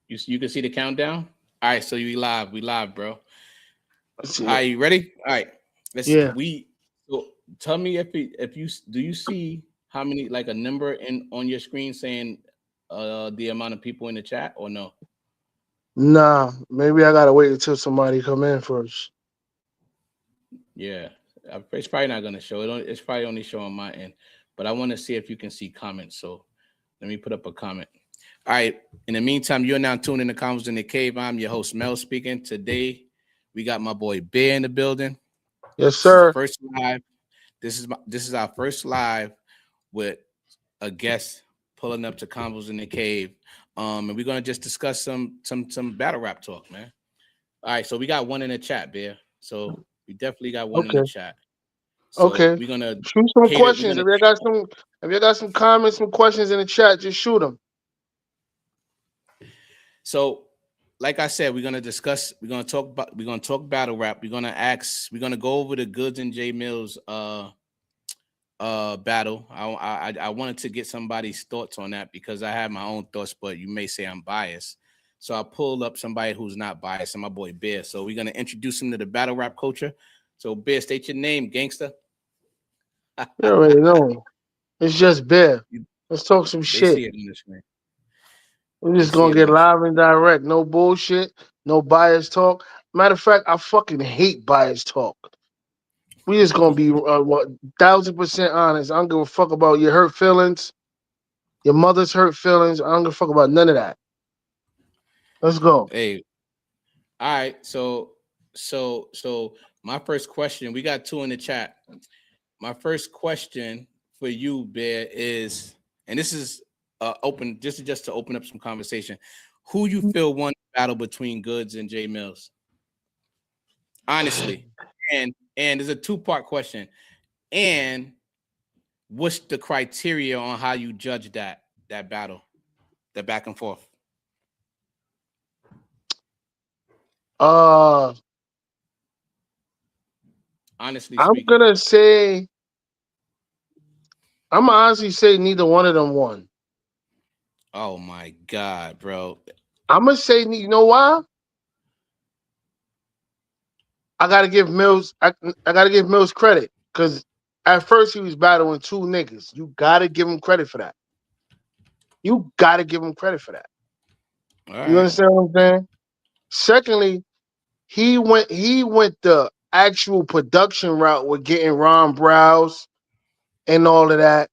You can see the countdown. All right, so we live, bro. Let's see Are it. you ready? All right. Let's Yeah. we so tell me if you do you see how many like a number in on your screen saying the amount of people in the chat or no? Nah, maybe I gotta wait until somebody come in first. Yeah. It's probably not gonna show it. It's probably only showing my end, but I want to see if you can see comments. So let me put up a comment. All right. In the meantime, you're now tuned in to Convos in the Cave. I'm your host, Mel, speaking. Today, we got my boy Bear in the building. Yes, This is the sir. first live. This is our first live with a guest pulling up to Convos in the Cave. And we're gonna just discuss some battle rap talk, man. All right, so we got one in the chat, Bear. So we definitely got one in the Okay. chat. So Okay. we're gonna Shoot some cater. We're questions. gonna If you got some comments, some questions in the chat, just shoot them. So, like I said, we're gonna discuss. We're gonna talk battle rap. We're gonna ask. We're gonna go over the Goodz and J Millz battle. I wanted to get somebody's thoughts on that because I have my own thoughts, but you may say I'm biased. So I pulled up somebody who's not biased, and my boy Bear. So we're gonna introduce him to the battle rap culture. So Bear, state your name, gangster. You already know. It's just Bear. You- Let's talk some They see shit. it on the screen. We're They just see gonna it get on the screen. live and direct. No bullshit. No bias talk. Matter of fact, I fucking hate bias talk. We just gonna be 1,000% honest. I don't give a fuck about your hurt feelings, your mother's hurt feelings. I don't give a fuck about none of that. Let's go. Hey, all right. So my first question. We got two in the chat. My first question for you, Bear, is, and this is open just to open up some conversation. Who you feel won the battle between Goodz and J Millz? Honestly, and there's a two-part question. And what's the criteria on how you judge that battle, the back and forth? Uh, Honestly I'm speaking. gonna say, I'm gonna honestly say neither one of them won. Oh my God, bro. I'm gonna say, you know why? I gotta give Mills. I gotta give Mills credit because at first he was battling two niggas. You gotta give him credit for that. You gotta give him credit for that. All You right. understand what I'm saying? Secondly, he went the actual production route with getting Ron Browse and all of that.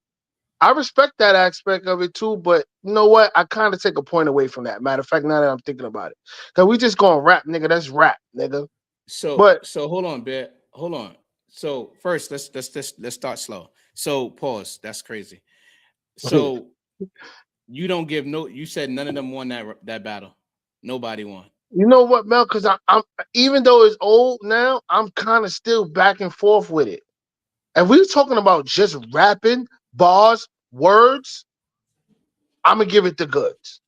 I respect that aspect of it too, but you know what? I kind of take a point away from that. Matter of fact, now that I'm thinking about it, cause we just gonna rap, nigga. That's rap, nigga. So But so hold on, Bear. Hold on. So first, let's start slow. So pause. That's crazy. you So you don't give no. You said none of them won that battle. Nobody won. know what, Mel? Cause I'm even though it's old now, I'm kind of still back and forth with it. And we talking about just rapping bars, words. I'm gonna give it the goods.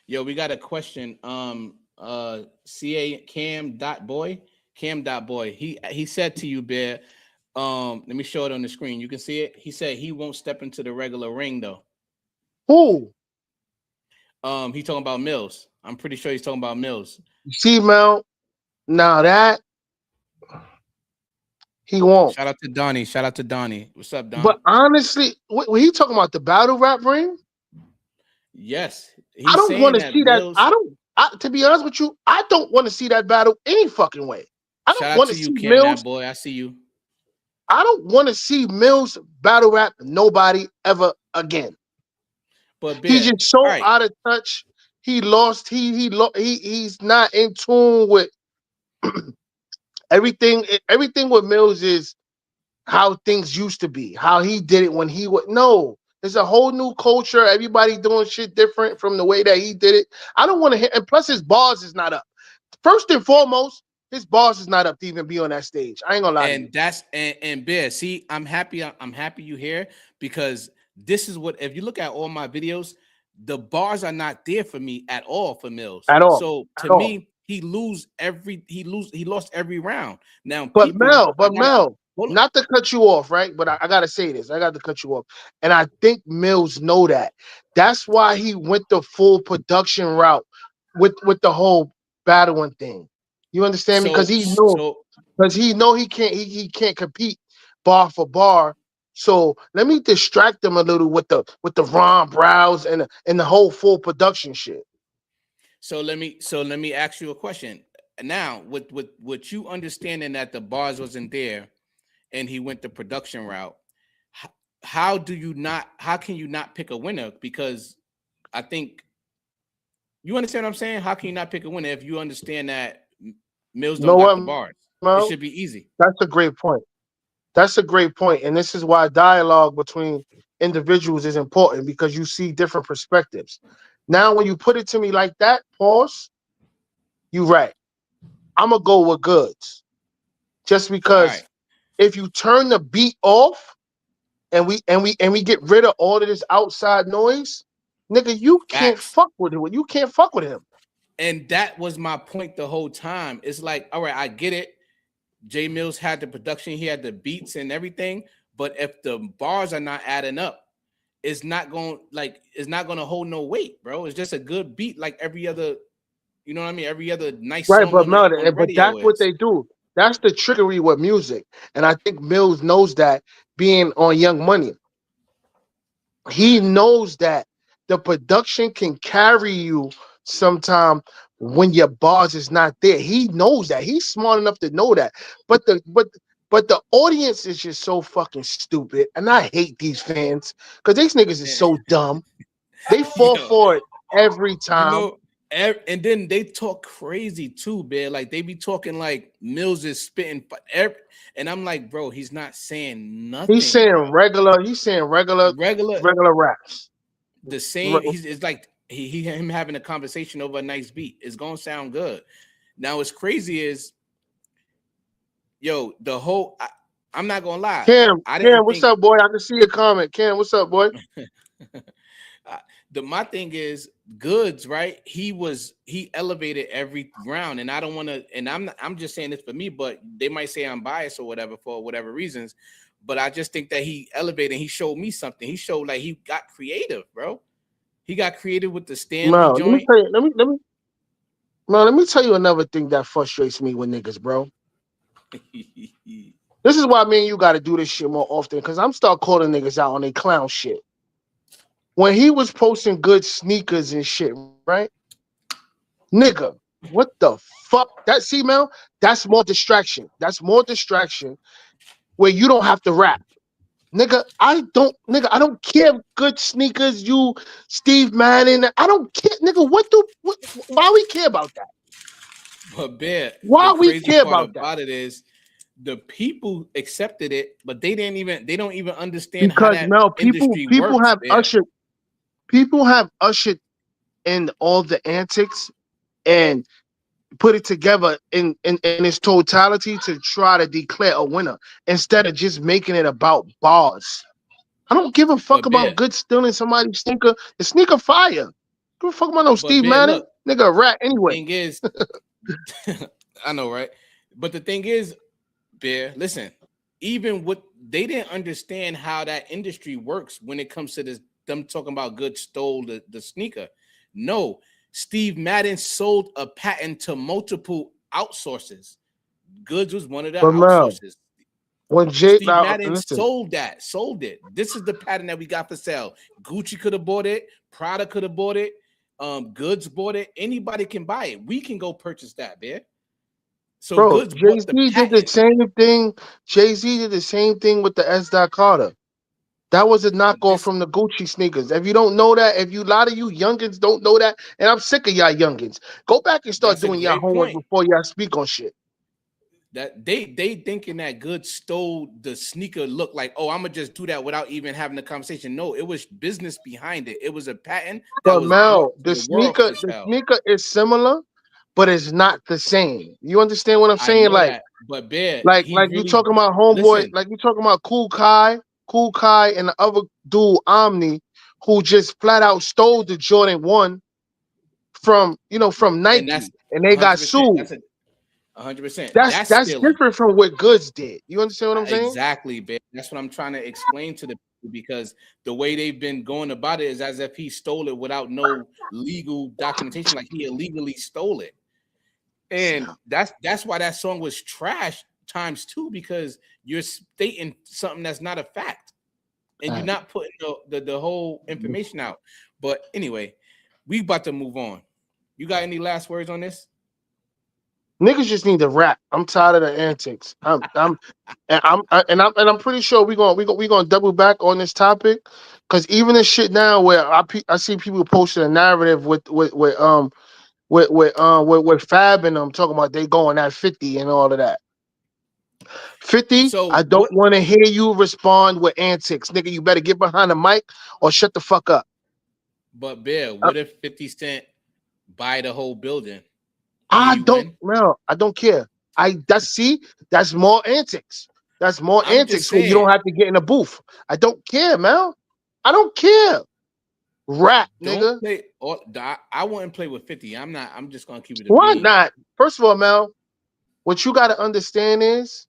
Yo, we got a question. Ca Cam dot boy. He said to you, Bear. Let me show it on the screen. You can see it. He said he won't step into the regular ring though. Who? He talking about Millz. I'm pretty sure he's talking about Millz. See, Mel. Now that he won't. Shout out to Donnie. Shout out to Donnie. What's up, Don? But honestly, when he talking about the battle rap ring, Yes, I he's don't want saying to that see that. Millz. To be honest with you, I don't want to see that battle any fucking way. I don't Shout out want to to you, see Cam. Mills. That boy. I see you. I don't want to see Mills battle rap nobody ever again. But He's Bear. just All so right. out of touch. He lost. He's not in tune with everything. Everything with Mills is how things used to be. How he did it when he was no. It's a whole new culture. Everybody doing shit different from the way that he did it. I don't want to hit. And plus, his bars is not up. First and foremost, his bars is not up to even be on that stage. I ain't gonna lie to you. And that's and Bear. See, I'm happy. I'm happy you here because this is what if you look at all my videos, the bars are not there for me at all for Millz. At all. So At to all. me, he lost every round. Now, But people, I gotta Mel, hold on. not to cut you off, right? But I gotta say this. I got to cut you off. And I think Mills know that. That's why he went the full production route with the whole battling thing. You understand me? Because So he can't compete bar for bar. So let me distract them a little with the Ron Browns and the whole full production shit. let me ask you a question. Now, with you understanding that the bars wasn't there and he went the production route, how can you not pick a winner? Because I think you understand what I'm saying. How can you not pick a winner if you understand that Millz You don't know got what, the bars? It Mel? should be easy. That's a great point. That's a great point, and this is why dialogue between individuals is important because you see different perspectives. Now, when you put it to me like that, pause. You right. I'm gonna go with Goodz just All because right, if you turn the beat off and we get rid of all of this outside noise, nigga, you can't facts. fuck with it. You can't fuck with him. And that was my point the whole time. It's like, all right, I get it. Jay Millz had the production, he had the beats and everything, but if the bars are not adding up, it's not gonna hold no weight, bro. It's just a good beat, like every other, you know what I mean? Every other nice Right, song but on the Mel, but radio that's what is. they do. That's the trickery with music, and I think Mills knows that. Being on Young Money, he knows that the production can carry you sometime when your bars is not there. He knows that. He's smart enough to know that. But the audience is just so fucking stupid, and I hate these fans because these niggas is so dumb. They fall Yo, for it every you time. know, and then they talk crazy too, man. Like they be talking like Mills is spitting, and I'm like, bro, he's not saying He's nothing, saying bro. regular. He's saying Regular, regular raps. the Re- same. It's like him having a conversation over a nice beat. It's gonna sound good. Now, what's crazy is, yo, I'm not gonna lie. I Cam, didn't what's think up, boy? I can see your comment. Cam, what's up, boy? my thing is Goodz, right? He elevated every round, and I don't want to. And I'm just saying this for me, but they might say I'm biased or whatever for whatever reasons. But I just think that he elevated. He showed me something. He showed like he got creative, bro. He got creative with the Stanley No, let me joint. tell you. Let me tell you another thing that frustrates me with niggas, bro. This is why me and you got to do this shit more often because I'm start calling niggas out on their clown shit. When he was posting good sneakers and shit, right? Nigga, what the fuck? That see, Mel? That's more distraction. That's more distraction where you don't have to rap. Nigga, I don't care if good sneakers, you, Steve Madden. I don't care, nigga. Why we care about that? But Bear, the Why we crazy care part about that? about it is the people accepted it, but they don't even understand how Because that Mel, industry works, Bear. people have ushered in all the antics and put it together in its totality to try to declare a winner instead of just making it about bars. I don't give a fuck But about Bear, good stealing somebody's sneaker. The sneaker fire. Give a fuck about no but Steve Bear, Madden. look, Nigga a rat the anyway. thing is, I know, right? But the thing is, Bear, listen, even what they didn't understand how that industry works when it comes to this, them talking about good stole the sneaker. No, Steve Madden sold a patent to multiple outsources. Goods was one of the But Mel, outsources. when Jake Steve now Madden listen, sold it. This is the pattern that we got for sale. Gucci could have bought it, Prada could have bought it, Goods bought it. Anybody can buy it. We can go purchase that, man. So bro, Goods bought the Jay-Z did the patent. same thing. Jay-Z did the same thing with the S. Dot Carter. That was a But knockoff this, from the Gucci sneakers. If you don't know that, if you a lot of you youngins don't know that, and I'm sick of y'all youngins, go back and start that's a doing y'all great homework point. before y'all speak on shit. That they thinking that Goods stole the sneaker look like, oh, I'm gonna just do that without even having a conversation. No, it was business behind it. It was a patent that But was brought Mel, to the world for the sale. sneaker is similar, but it's not the same. You understand what I'm I saying? know that, but Bear, he Like you really talking about homeboy, listen. like you talking about Cool Kai, and the other dude Omni, who just flat out stole the Jordan 1 from And that's Nike, and they got 100%. sued. That's a 100%. That's That's stealing. different from what Goods did. You understand what I'm saying? Exactly, babe. That's what I'm trying to explain to the because the way they've been going about it is as if he stole it without no legal documentation, like he illegally stole it. And that's why that song was trash times two, because you're stating something that's not a fact and you're not putting the whole information out. But anyway, we about to move on. You got any last words on this? Niggas just need to rap. I'm tired of the antics. I'm pretty sure we gonna double back on this topic, because even this shit now where I see people posting a narrative with Fab and them talking about they going at 50 and all of that. 50, So I don't want to hear you respond with antics, nigga. You better get behind the mic or shut the fuck up. But Bear, what if 50 Cent buy the whole building? I win? don't care. That's more antics. That's more I'm just antics when you saying. don't have to get in a booth. I don't care, man. I don't care. Rap, nigga. Don't play. I wouldn't play with 50. I'm just gonna keep it. Why not? First of all, Mel, what you got to understand is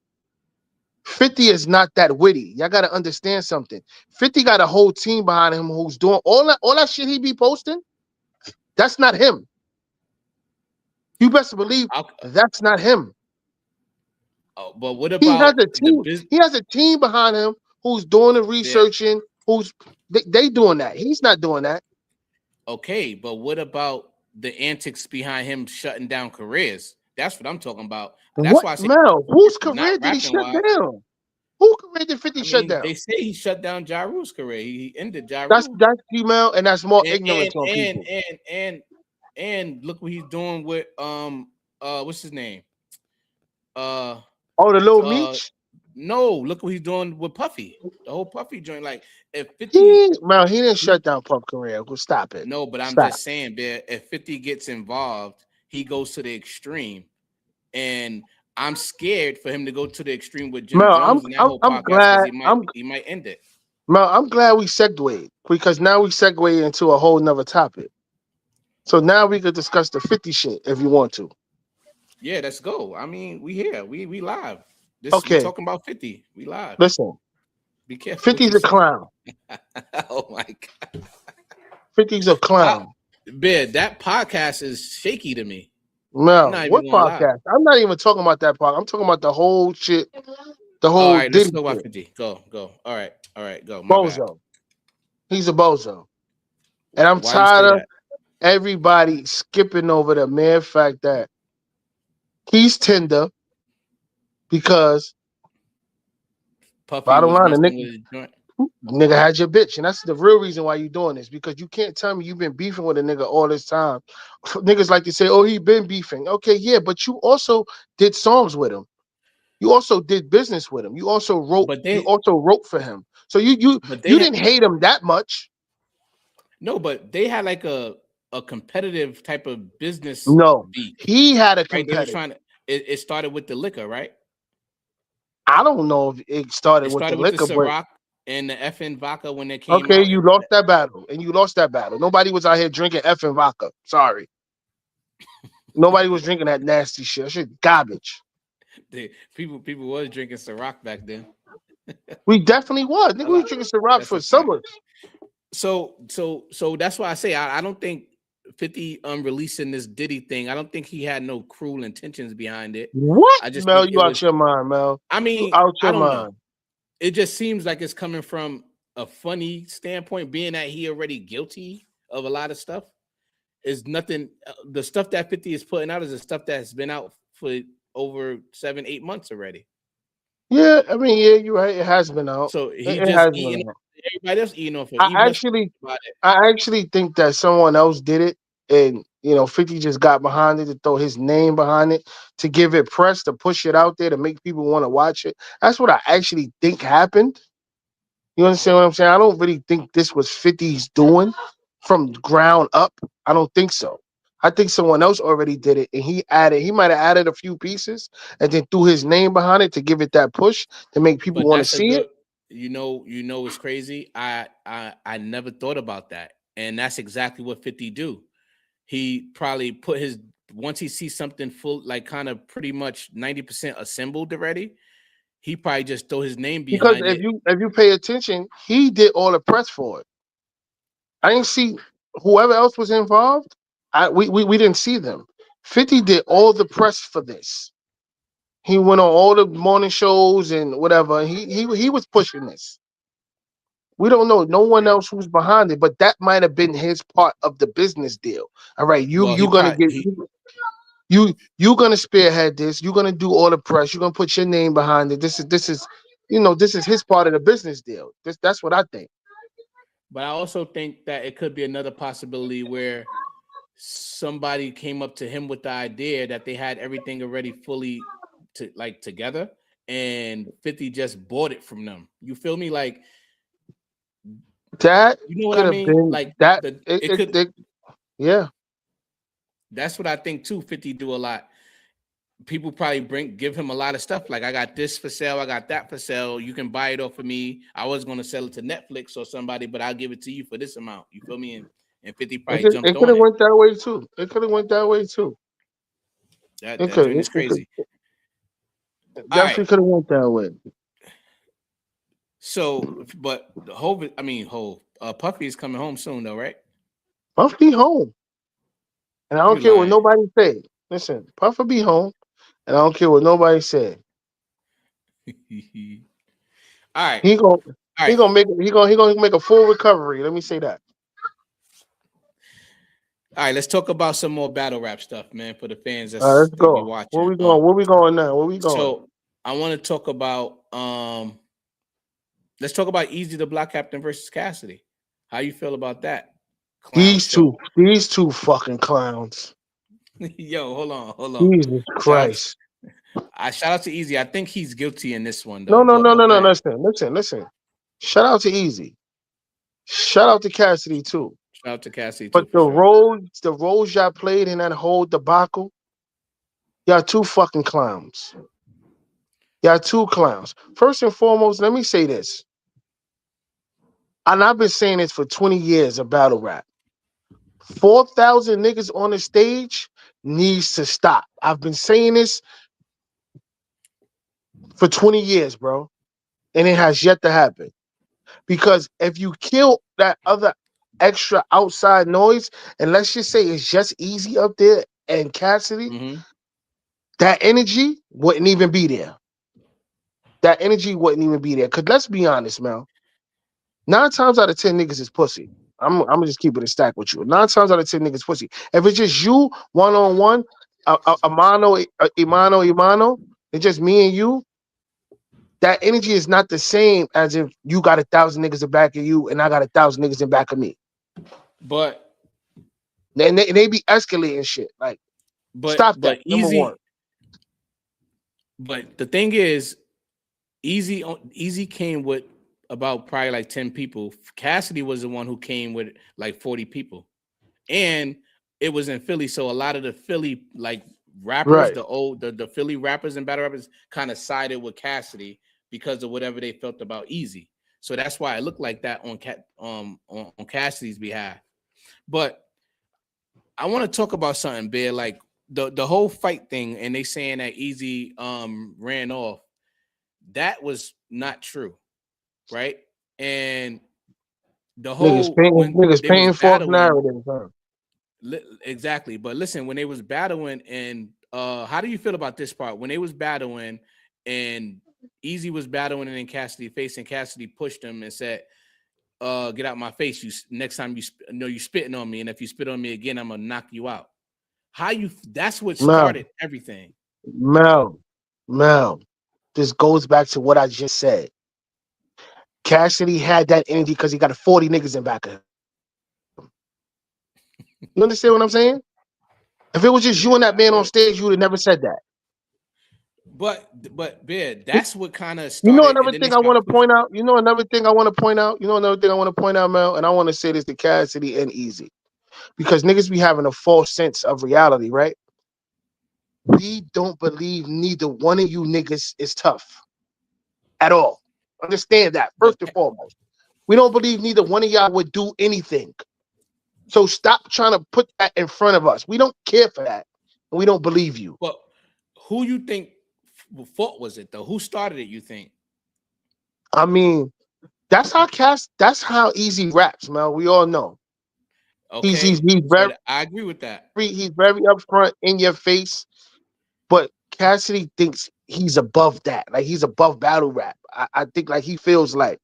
50 is not that witty. Y'all got to understand something. 50 got a whole team behind him who's doing all that shit he be posting. That's not him. You best believe that's not him. Oh, but what about he has a team? He has a team behind him who's doing the researching. Who's they doing that? He's not doing that. Okay, but what about the antics behind him shutting down careers? That's what I'm talking about. That's why I say, Mel, whose career did he shut down? Who career did 50 shut down? They say he shut down Ja Rule's career. He ended Ja Rule. That's Mel, and that's more ignorance on people. And look what he's doing with what's his name? The little Meech? No, look what he's doing with Puffy. The whole Puffy joint. Like if 50 he didn't shut down Puff career. Go stop it. No, but I'm just saying, man, if 50 gets involved, he goes to the extreme. And I'm scared for him to go to the extreme with Jim Jones and that whole podcast, because he might end it. Mel, I'm glad we segued, because now we segue into a whole nother topic. So now we could discuss the 50 shit if you want to. Yeah, let's go. I mean, we here. We live. We talking about 50. We live. Listen. Be careful. 50's a clown. Oh my God. 50's a clown. Ben, that podcast is shaky to me. No, what podcast? I'm not even talking about that part. I'm talking about the whole shit. The whole. All right, let's go about 50. Go. All right, go. My bozo. Bad. He's a bozo. And I'm tired of everybody skipping over the mere fact that he's tender because Puffy bottom line, nigga had your bitch, and that's the real reason why you doing this, because you can't tell me you've been beefing with a nigga all this time. Niggas like to say, "Oh, he been beefing." Okay, yeah, but you also did songs with him. You also did business with him. You also wrote. You also wrote for him. So you didn't hate him that much. No, but they had like a competitive type of business. No, beat, he had a competitive. Right? They were trying to. It started with the liquor, right? I don't know if it started with the liquor, the Ciroc and the effing vodka when they came out. Okay, you lost that battle, and you lost that battle. Nobody was out here drinking effing vodka. Sorry. Nobody was drinking that nasty shit. That shit garbage. People was drinking Ciroc back then. We definitely was. Nigga, we drinking Ciroc for summers. So that's why I say I don't think 50 releasing this Diddy thing. I don't think he had no cruel intentions behind it. What? I just Mel, you out your mind, Mel. I mean, out your mind. Know. It just seems like it's coming from a funny standpoint, being that he already guilty of a lot of stuff. Is nothing. The stuff that 50 is putting out is the stuff that's been out for over 7-8 months already. Yeah, I mean, yeah, you're right. It has been out. So he just eating. Everybody else eating off it. I actually think that someone else did it, and 50 just got behind it to throw his name behind it, to give it press, to push it out there, to make people want to watch it. That's what I actually think happened. You understand what I'm saying? I don't really think this was 50's doing from ground up. I don't think so. I think someone else already did it, and he might have added a few pieces and then threw his name behind it to give it that push to make people want to see it. You know, it's crazy. I never thought about that, and that's exactly what 50 do. He probably put once he sees something full, like kind of pretty much 90% assembled already, he probably just throw his name Because behind it. if you pay attention, he did all the press for it. I didn't see whoever else was involved. We didn't see them. 50 did all the press for this. He went on all the morning shows and whatever. He was pushing this. We don't know no one else who's behind it, but that might have been his part of the business deal. All right, Well, he you gonna probably get you gonna spearhead this. You're gonna do all the press. You're gonna put your name behind it. This is this is his part of the business deal. That's what I think. but I also think that it could be another possibility where somebody came up to him with the idea that they had everything already fully together, and 50 just bought it from them. You feel me? Like, That you know what could I have mean? been Like that. it could. Yeah. That's what I think too. 50 do a lot. People probably give him a lot of stuff. Like, I got this for sale, I got that for sale. You can buy it off of me. I was gonna sell it to Netflix or somebody, but I'll give it to you for this amount. You feel me? And 50 probably jumped It could on have it. went that way too. It could have went that way too. That joint is crazy. All right. Definitely could have went that way. So, but the Puffy is coming home soon, though, right? Puff be home, and I don't You care what lying. nobody say. Listen, Puff will be home, and I don't care what nobody say. All right. He gonna All right. he gonna make a full recovery. Let me say that. All right. Let's talk about some more battle rap stuff, man, for the fans All right, let's that be go. Where watching. we going? Where we going now? Where we going? So I want to talk about let's talk about Eazy the Block Captain versus Cassidy. How you feel about that? Clown show. These two fucking clowns. Yo, hold on. Jesus Shout out, Christ. shout out to Eazy. I think he's guilty in this one No, though. no, no, Go no, no. ahead. Listen. Shout out to Eazy. Shout out to Cassidy too. Shout out to Cassidy too But for sure. the roles y'all played in that whole debacle, y'all two fucking clowns. Y'all two clowns. First and foremost, let me say this. And I've been saying this for 20 years of battle rap. 4,000 niggas on the stage needs to stop. I've been saying this for 20 years, bro. And it has yet to happen. Because if you kill that other extra outside noise, and let's just say it's just Eazy up there and Cassidy, Mm-hmm. that energy wouldn't even be there. That energy wouldn't even be there. Because let's be honest, Mel. 9 times out of 10 niggas is pussy. I'm gonna just keep it a stack with you. 9 times out of 10 niggas pussy. If it's just you one on one, Imano, it's just me and you. That energy is not the same as if you got 1,000 niggas in back of you and I got 1,000 niggas in back of me. But They be escalating shit. Like, stop that. Number one. But the thing is, Eazy came with about probably like 10 people. Cassidy was the one who came with like 40 people. And it was in Philly. So a lot of the Philly like rappers, Right. the Philly rappers and battle rappers kind of sided with Cassidy because of whatever they felt about Eazy. So that's why it looked like that on Cassidy's behalf. But I want to talk about something, Bear. Like the whole fight thing, and they saying that Eazy ran off. That was not true, right? And the whole when Niggas they was painting false battling, narratives, huh? exactly. But listen, when they was battling, and how do you feel about this part? When they was battling, and Eazy was battling, and then Cassidy facing Cassidy pushed him and said, get out my face. You next time you spitting on me, and if you spit on me again, I'm gonna knock you out. That's what Mel, started everything. Mel. This goes back to what I just said. Cassidy had that energy because he got 40 niggas in back of him. You understand what I'm saying? If it was just you and that man on stage, you would have never said that. But Bear, that's what kind of You know started, and another then they thing I start want to pushing. point out. You know another thing I want to point out. You know another thing I want to point out, Mel. And I want to say this to Cassidy and Eazy, because niggas be having a false sense of reality, right? We don't believe neither one of you niggas is tough at all. Understand that But first and foremost. We don't believe neither one of y'all would do anything. So stop trying to put that in front of us. We don't care for that, and we don't believe you. but who you think fault was it though? Who started it? You think? I mean, that's how Easy raps, man. We all know. Okay, He's so I agree with that. he's very upfront in your face, but Cassidy thinks he's above that. Like he's above battle rap. I think like he feels like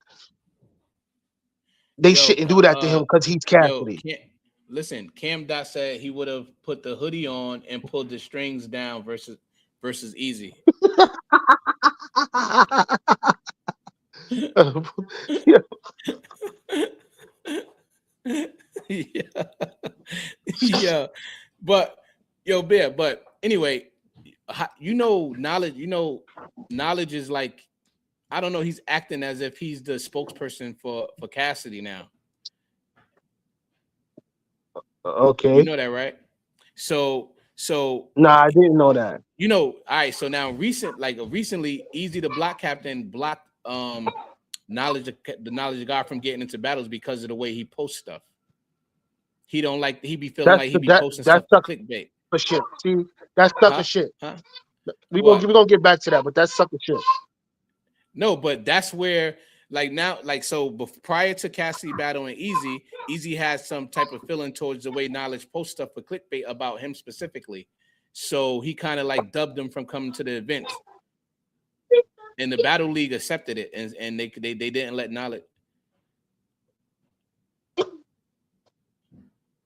they Yo, shouldn't do that to him because he's Cassidy. listen. Cam Dot said he would have put the hoodie on and pulled the strings down versus Easy. Yeah. Yeah, yeah, but yo, Bear. But anyway, knowledge. Knowledge is like I don't know. He's acting as if he's the spokesperson for Cassidy now. You Okay. know that, right? So Nah, I didn't know that. all right. So now recently, Easy the block captain blocked the knowledge of God from getting into battles because of the way he posts stuff. He don't like he be feeling like he be posting That's stuff for sucker clickbait. shit. See, that's sucker Huh? shit. Huh? We What? gonna get back to that, but that's sucker shit. No, but that's where like now, like so prior to Cassidy battling Easy, Easy has some type of feeling towards the way knowledge posts stuff for clickbait about him specifically. So he kind of like dubbed him from coming to the events. And the battle league accepted it and they didn't let knowledge.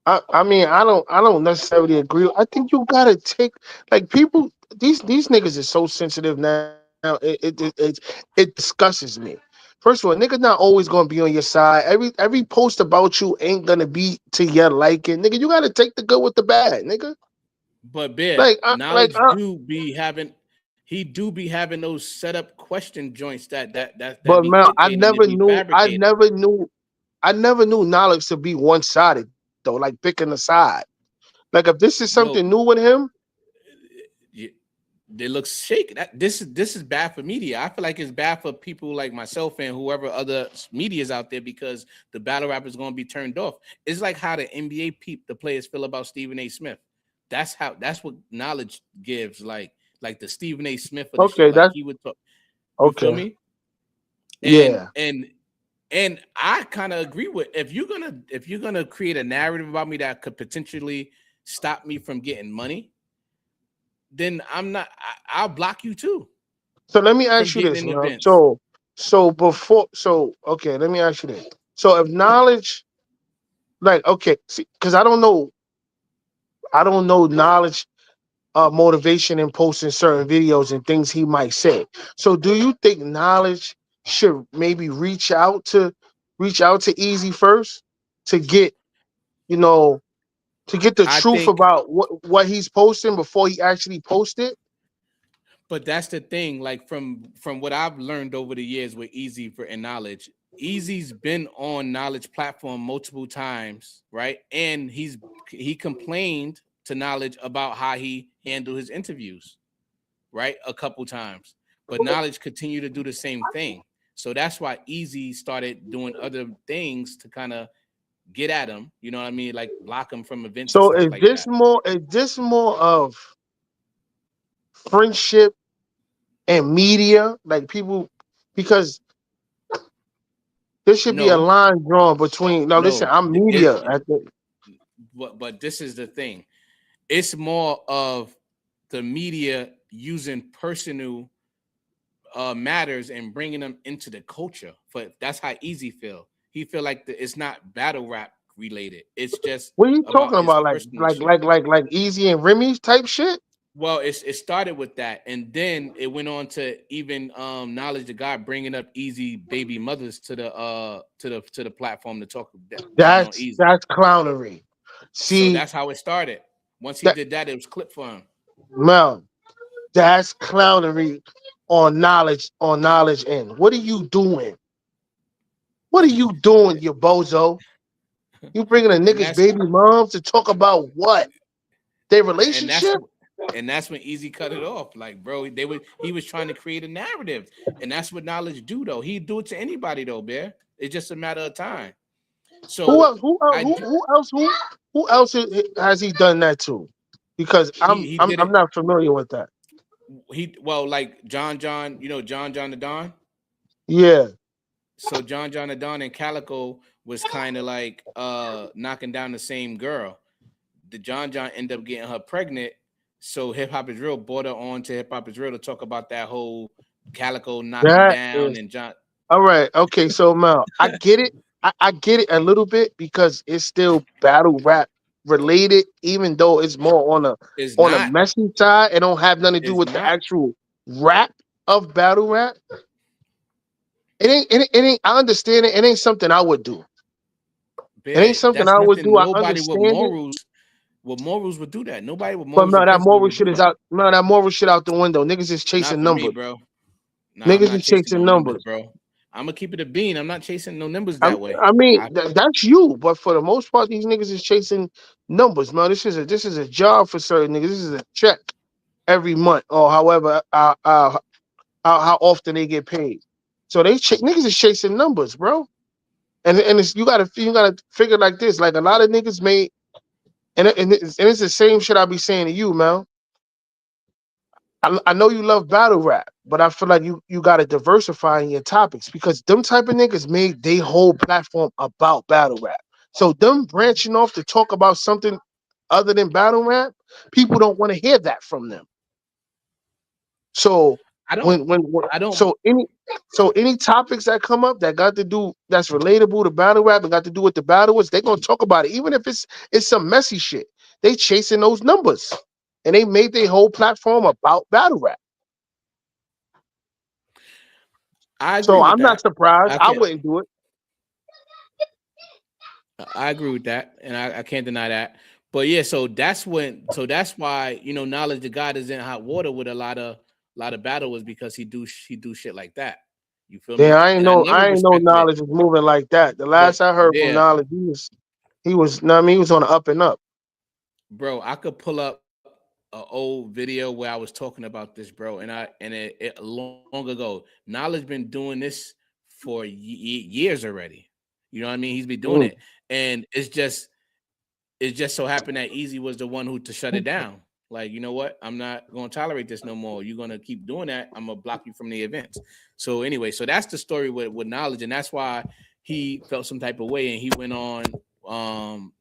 I mean I don't necessarily agree. I think you gotta take like people these niggas is so sensitive now. It disgusts me. First of all, niggas not always gonna be on your side. Every post about you ain't gonna be to your liking, nigga. You gotta take the good with the bad, nigga. But Bear, Like knowledge he do be having those set up question joints that but be man, clickbaiting and be fabricated. I never knew knowledge to be one sided though, like picking a side. Like if this is something No, new with him, it looks shaky. This is bad for media. I feel like it's bad for people like myself and whoever other media is out there because the battle rap is going to be turned off. It's like how the NBA the players feel about Stephen A. Smith. That's what knowledge gives. Like the Stephen A. Smith of the shit. okay, Like that's he would talk. You feel okay. me? And Yeah. and I kind of agree with if you're gonna create a narrative about me that could potentially stop me from getting money, then I'm not. I'll block you too So let me from ask you getting this, in man. events. So okay, let me ask you this. So if knowledge, like okay, because I don't know knowledge motivation in posting certain videos and things he might say. So do you think knowledge should maybe reach out to Easy first to get, you know, to get the I truth think, about what he's posting before he actually posts it? but that's the thing. Like from what I've learned over the years with Easy for and knowledge, Easy's been on knowledge platform multiple times, right? And he complained to knowledge about how he handled his interviews, right? A couple times. But knowledge continued to do the same thing. So that's why Easy started doing other things to kind of get at him. You know what I mean? Like block him from events and So stuff like that. is this more of friendship and media? Like people because there should be a No, line drawn between no, listen, no. I'm media at the But this is the thing. It's more of the media using personal matters and bringing them into the culture. But that's how Easy feel. He feel like it's not battle rap related. It's just what are you talking about his about? personal shit. Like Easy and Remy's type shit? Well, it started with that, and then it went on to even knowledge the guy bringing up Easy baby mothers to the platform to talking on Easy. That's clownery. So See that's how it started. Once he that did that, it was clip for him. Mel, that's clownery on knowledge end. What are you doing? What are you doing, you bozo? You bringing a And nigga's that's baby moms to talk about what? Their and that's relationship? and that's when Easy cut it off. Like, bro, he was trying to create a narrative, and that's what knowledge do though. He'd do it to anybody though, bear. It's just a matter of time. Who So else? Who else? I do. Who else has he done that to? Because He did I'm it. not familiar with that. like John, you know, John the Don. Yeah. So John the Don and Calico was kind of like knocking down the same girl. The John ended up getting her pregnant. So Hip Hop is Real brought her on to Hip Hop is Real to talk about that whole Calico knocking That down is and John. all right. Okay, so Mel, I get it. I get it a little bit because it's still battle rap related, even though it's more Is on a not messy side. It don't have nothing to do is with the not actual rap of battle rap. It ain't. I understand it. It ain't something I would do. It ain't bad. something That's I would nothing. do. I Nobody understand it. with morals would do that. Nobody with But morals no, and that principles moral would do shit is that. out. No, that moral shit out the window. Niggas is Not chasing for me, numbers. bro. Nah, I'm Niggas not is chasing chasing no numbers, numbers. bro. I'm gonna keep it a bean. I'm not chasing no numbers I, that way. I mean, I that's you, but for the most part, these niggas is chasing numbers, man. This is a job for certain niggas. This is a check every month, or however, how often they get paid. So niggas is chasing numbers, bro. And it's, you gotta figure like this. Like a lot of niggas made, and it's the same shit I be saying to you, man. I know you love battle rap, but I feel like you got to diversify in your topics because them type of niggas made they whole platform about battle rap. So them branching off to talk about something other than battle rap, people don't want to hear that from them. So I don't when I don't so any topics that come up that got to do that's relatable to battle rap and got to do with the battlers, they gonna talk about it, even if it's some messy shit. They chasing those numbers, and they made their whole platform about battle rap. I agree So with I'm not that. surprised. I I can't wouldn't do it. I agree with that, and I can't deny that. But yeah, that's why knowledge of God is in hot water with a lot of battlers because he do shit like that. You feel Yeah, me? I ain't And I know. never I ain't know respected it. knowledge was moving like that. The But last I heard from yeah, knowledge, he was. No, I mean, he was on the up and up. bro, I could pull up an old video where I was talking about this, bro, it long ago. Knowledge been doing this for years already. You know what I mean? He's been doing Mm. it, and it just so happened that Eazy was the one who to shut it down. Like, you know what? I'm not going to tolerate this no more. You're going to keep doing that. I'm going to block you from the events. So anyway, so that's the story with knowledge. And that's why he felt some type of way. And he went on,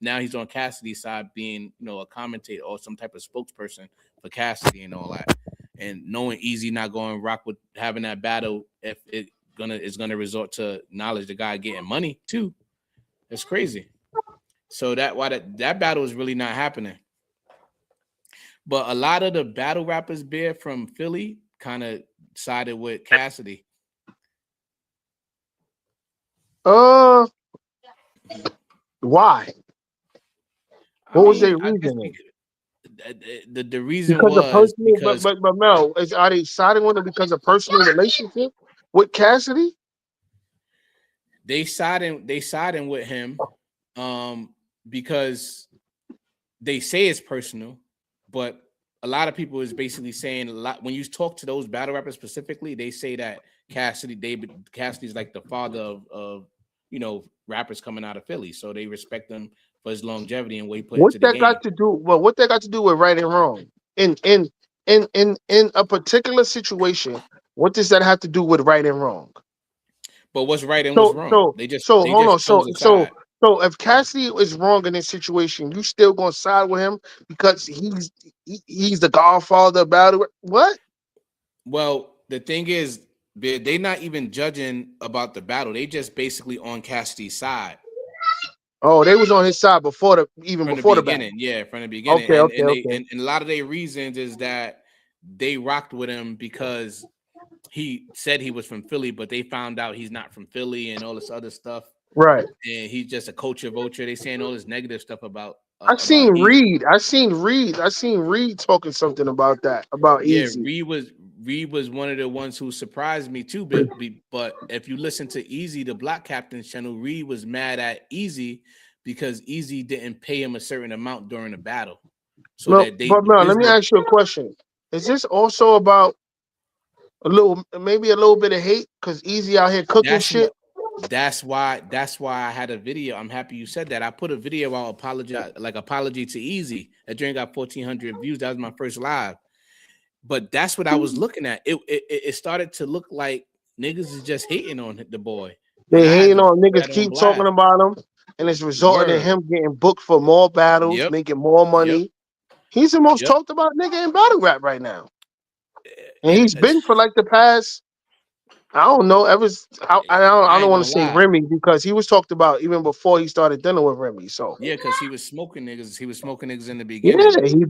now he's on Cassidy's side being, a commentator or some type of spokesperson for Cassidy and all that. And knowing Eazy not going to rock with having that battle, if it's gonna resort to knowledge, the guy getting money too. That's crazy. So that battle is really not happening. But a lot of the battle rappers bear from Philly kind of sided with Cassidy. Uh, why? I What was mean, their I guess reasoning? because the reason Because of was personal, but because but but Mel, are they siding with it because of personal relationship with Cassidy? they siding with him because they say it's personal, but a lot of people is basically saying a lot when you talk to those battle rappers specifically, they say that Cassidy's like the father of rappers coming out of Philly, so they respect him for his longevity and what he put What into the that game. got to do? Well, what that got to do with right and wrong? In a particular situation, what does that have to do with right and wrong? But what's right and what's So wrong? so They just so they hold just on. chose So a so side. so if Cassidy is wrong in this situation, you still gonna side with him because he's the godfather about it. What? Well, the thing is, they not even judging about the battle. They just basically on Cassidy's side Oh, they was on his side even from the before the battle. beginning. Yeah, from the beginning. Okay, And okay, and they okay. and a lot of their reasons is that they rocked with him because he said he was from Philly, but they found out he's not from Philly and all this other stuff. Right. And he's just a culture vulture. They saying all this negative stuff about I about seen Easy. Reed. I seen Reed talking something about that about Yeah, Easy. Reed was one of the ones who surprised me too. But if you listen to Easy, the Block Captain's channel, Reed was mad at Easy because Easy didn't pay him a certain amount during the battle, so No, that but the no, let me business. ask you a question. Is this also about maybe a little bit of hate because Easy out here cooking That's shit? what. That's why I had a video. I'm happy you said that. I put a video out apology to Easy. That joint got 1,400 views. That was my first live. But that's what I was looking at. It started to look like niggas is just hating on the boy, and They I had hating to put on niggas, that on keep talking blast. about him, and it's resulting in Word. him getting booked for more battles, Yep. making more Yep. money. He's the most Yep. talked about nigga in battle rap right now, and And he's been for like the past. I don't know. Ever I I don't ain't want gonna to say lie. Remy because he was talked about even before he started dealing with Remy. So Yeah, because he was smoking niggas. He was smoking niggas in the beginning. yeah, he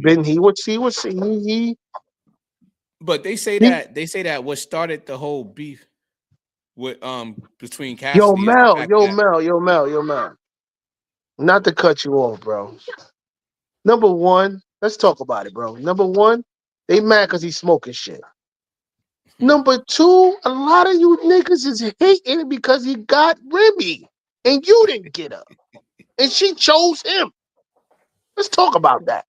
But he. they say that what started the whole beef with between Yo Cassidy is the Mel, fact yo that Mel, yo Mel, yo Mel. Not to cut you off, bro. Number one, let's talk about it, bro. Number one, they mad because he's smoking shit. Number two, a lot of you niggas is hating it because he got Remy and you didn't get her. And she chose him. Let's talk about that.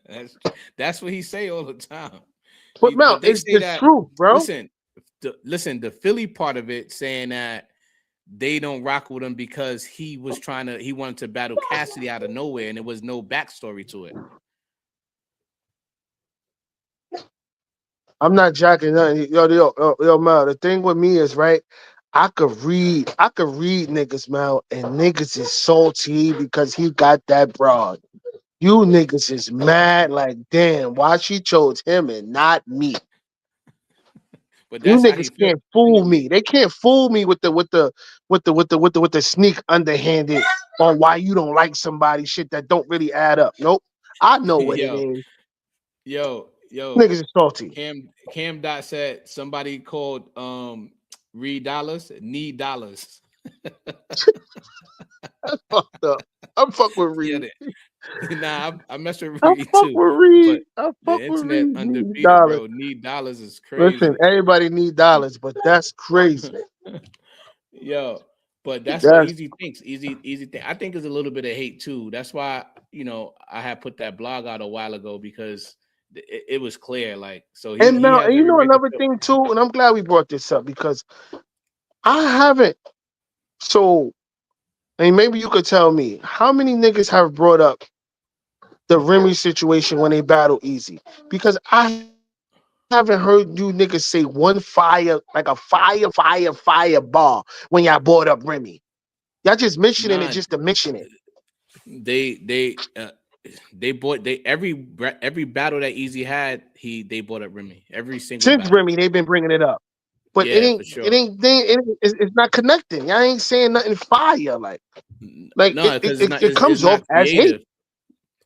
that's, that's what he say all the time. But Mel, But they it's say the that truth, bro. listen, the Philly part of it saying that they don't rock with him because he wanted to battle Cassidy out of nowhere and there was no backstory to it. I'm not jacking nothing. Yo, Mel. The thing with me is right. I could read niggas, Mel, and niggas is salty because he got that broad. You niggas is mad, like damn, why she chose him and not me? But You that's how he niggas felt. can't fool me. They can't fool me with the sneak underhanded on why you don't like somebody shit that don't really add up. Nope. I know what it yo, is. yo, Niggas is salty. Cam Dot said somebody called Reed Dollars need dollars. That's fucked up. I'm fuck with Yeah, Reed. nah, I mess with I Reed fuck too, with but Reed. I the fuck with internet Reed. Need undefeated, dollars. bro. Need dollars is Listen, crazy. everybody need dollars, but that's crazy. Yo, but that's what That's Easy thinks. Easy thing. I think it's a little bit of hate too. That's why I had put that blog out a while ago because it was clear. Like, so and he now has and you every know right to another feel. thing too, and I'm glad we brought this up because I haven't so and maybe you could tell me how many niggas have brought up the Remy situation when they battle Easy because I haven't heard you niggas say one fire bar when y'all brought up Remy. Y'all just mentioning it just Nah, to mention it. they they uh, they bought they every battle that Easy had. They bought up Remy every single Since battle. Remy, they've been bringing it up, but Yeah, for sure. it's not connecting. Y'all ain't saying nothing fire like No, because it's not it it's comes off not as hate creative.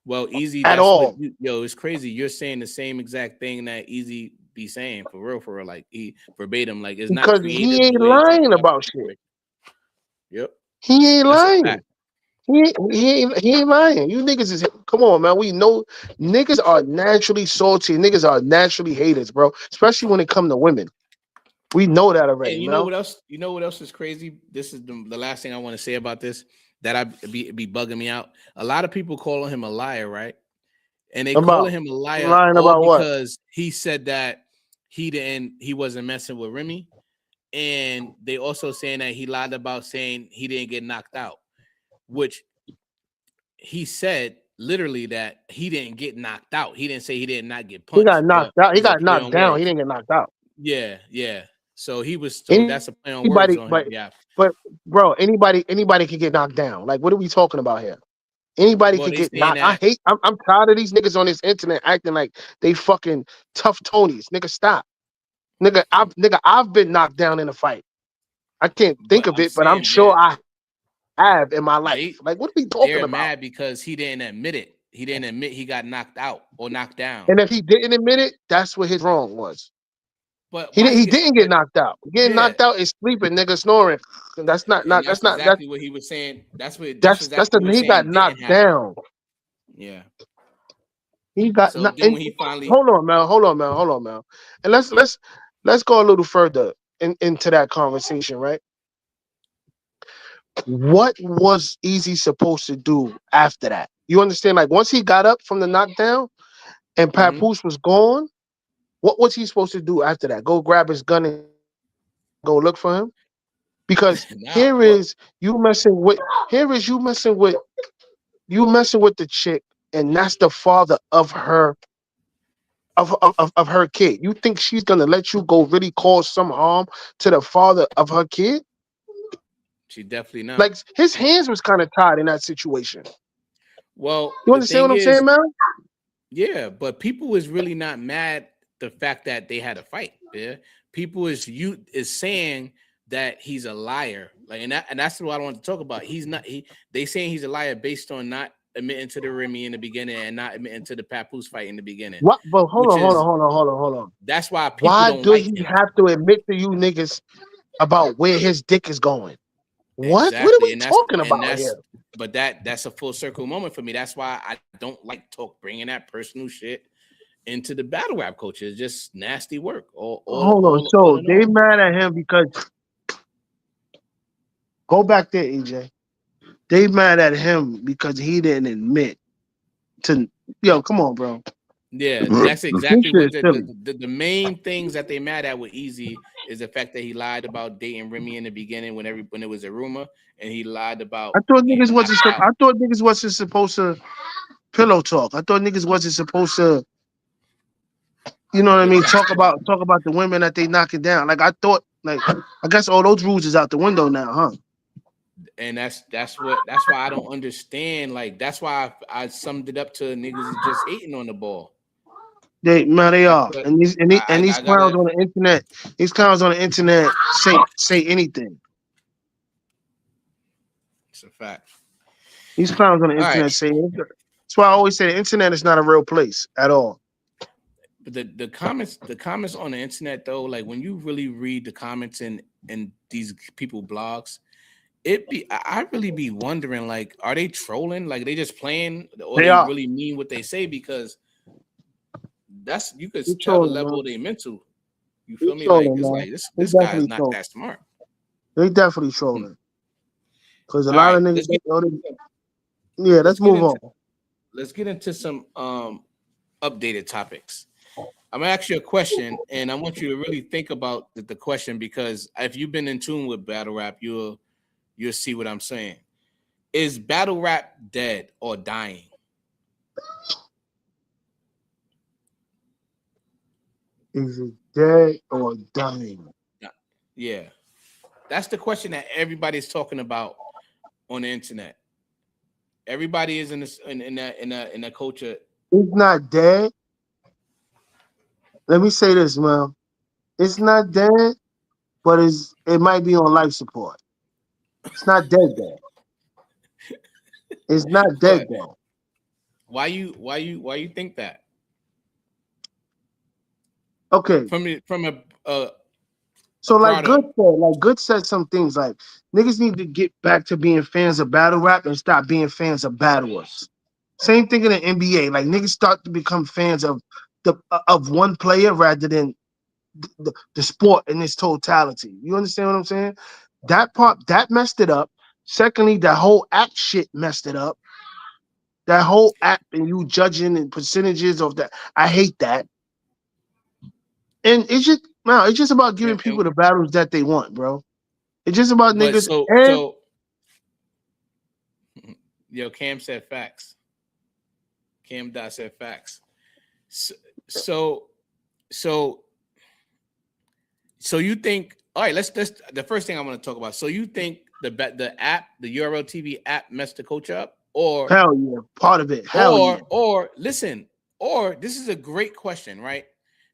Well, Easy, at that's what all it's crazy. You're saying the same exact thing that Easy be saying for real. Like he verbatim, like it's not because he creative the ain't way he talks lying about about the shit. situation. Yep, He ain't that's a lying. fact. He ain't lying. You niggas is come on, man. We know niggas are naturally salty. Niggas are naturally haters, bro. Especially when it come to women. We know that already, And you know Mel. what else? You know what else is crazy? This is the last thing I want to say about this that be bugging me out. A lot of people calling him a liar, right? And they calling About him a liar lying all about what? because he said that he wasn't messing with Remy, and they also saying that he lied about saying he didn't get knocked out, which he said literally that he didn't get knocked out. He didn't say he did not get He got punched, but knocked out. He it's a got play knocked on down. He words. didn't get knocked out. Yeah, yeah. So he was told that's a play on words Anybody, on his behalf. but bro, anybody can get knocked down. Like, what are we talking about here? Anybody Well, could they get saying knocked. that, I'm tired of these niggas on this internet acting like they fucking tough Tonys. Nigga, stop. I've been knocked down in a fight. I can't think but of I'm it, but I'm saying sure I have in my life. they Like, what are we talking they're about? mad because he didn't admit it. He didn't admit he got knocked out or knocked down. And if he didn't admit it, that's what his wrong was. But why He he didn't get but knocked out. Getting yeah, knocked out is sleeping, nigga snoring. That's and that's that's not that exactly what he was saying. That's that's exactly the what he was he got saying didn't knocked happen. down. Yeah. He got So then and when he finally hold on, man. Hold on, man. And let's go a little further into that conversation, right? What was Easy supposed to do after that? You understand? Like once he got up from the knockdown and mhm. Papoose was gone, what was he supposed to do after that? Go grab his gun and go look for him? Because Nah, well, here is you messing with the chick, and that's the father of her of her kid. You think she's gonna let you go really cause some harm to the father of her kid? She definitely not. Like his hands was kind of tied in that situation. Well, You the understand thing what I'm saying, is, man? yeah, but people is really not mad the fact that they had a fight. Yeah, people is saying that he's a liar. Like, and that's what I want to talk about. He's not. They saying he's a liar based on not admitting to the Remy in the beginning and not admitting to the Papoose fight in the beginning, What? But hold which on, hold on, is hold on, hold on, hold on. that's why people Why don't does like he him. have to admit to you niggas about where his dick is going? What? What are Exactly, we talking about here? but that's a full circle moment for me. That's why I don't like bringing that personal shit into the battle rap culture. It's just nasty work, Hold on. all So in they all. mad at him because go back there, EJ. They mad at him because he didn't admit to yo, come on, bro. Yeah, that's This exactly shit what is silly. the main things that they mad at with Easy is the fact that he lied about dating Remy in the beginning when it was a rumor, and he lied about how I thought niggas wasn't supposed to pillow talk. I thought niggas wasn't supposed to, you know what I what mean, that's talk about the women that they knocking down. Like I thought, like I guess all those rules is out the window now, huh? and that's why I don't understand. Like that's why I summed it up to niggas is just hating on the ball. They That's are. what And these I clowns gotta. on the internet, say anything. It's a fact. These clowns on the All right, internet say anything. That's why I always say the internet is not a real place at all. but the comments on the internet though, like when you really read the comments in these people blogs, I really be wondering, like, are they trolling? Like they just playing or They they are. really mean what they say? Because that's you could They tell the trolling, level man. they mental. You They feel me? Like trolling, it's man. like They this guy is definitely not trolling. that smart. They definitely Hmm. trolling. Because a All lot right, of niggas, yeah, let's let's get move into on. some updated topics. I'm gonna ask you a question, and I want you to really think about the question because if you've been in tune with battle rap, you'll see what I'm saying. Is battle rap dead or dying? Is it dead or dying? Yeah, that's the question that everybody's talking about on the internet. Everybody is in this in a culture. It's not dead. Let me say this, man. It's not dead, but it might be on life support. It's not dead dead. It's not dead What? dead. Why you think that? Okay. From a So broader. Like Good said some things like niggas need to get back to being fans of battle rap and stop being fans of battlers. Same thing in the NBA. Like niggas start to become fans of one player rather than the sport in its totality. You understand what I'm saying? That part that messed it up. Secondly, that whole act shit messed it up. That whole app and you judging and percentages of that. I hate that. And it's just about giving And people the battles that they want, bro. It's just about but niggas. And yo, Cam said facts. Cam Dot said facts. So so so, you think? All right, let's the first thing I want to talk about. So you think the app, the URL TV app, messed the culture up, hell yeah, part of it. Hell yeah. or listen, or this is a great question, right?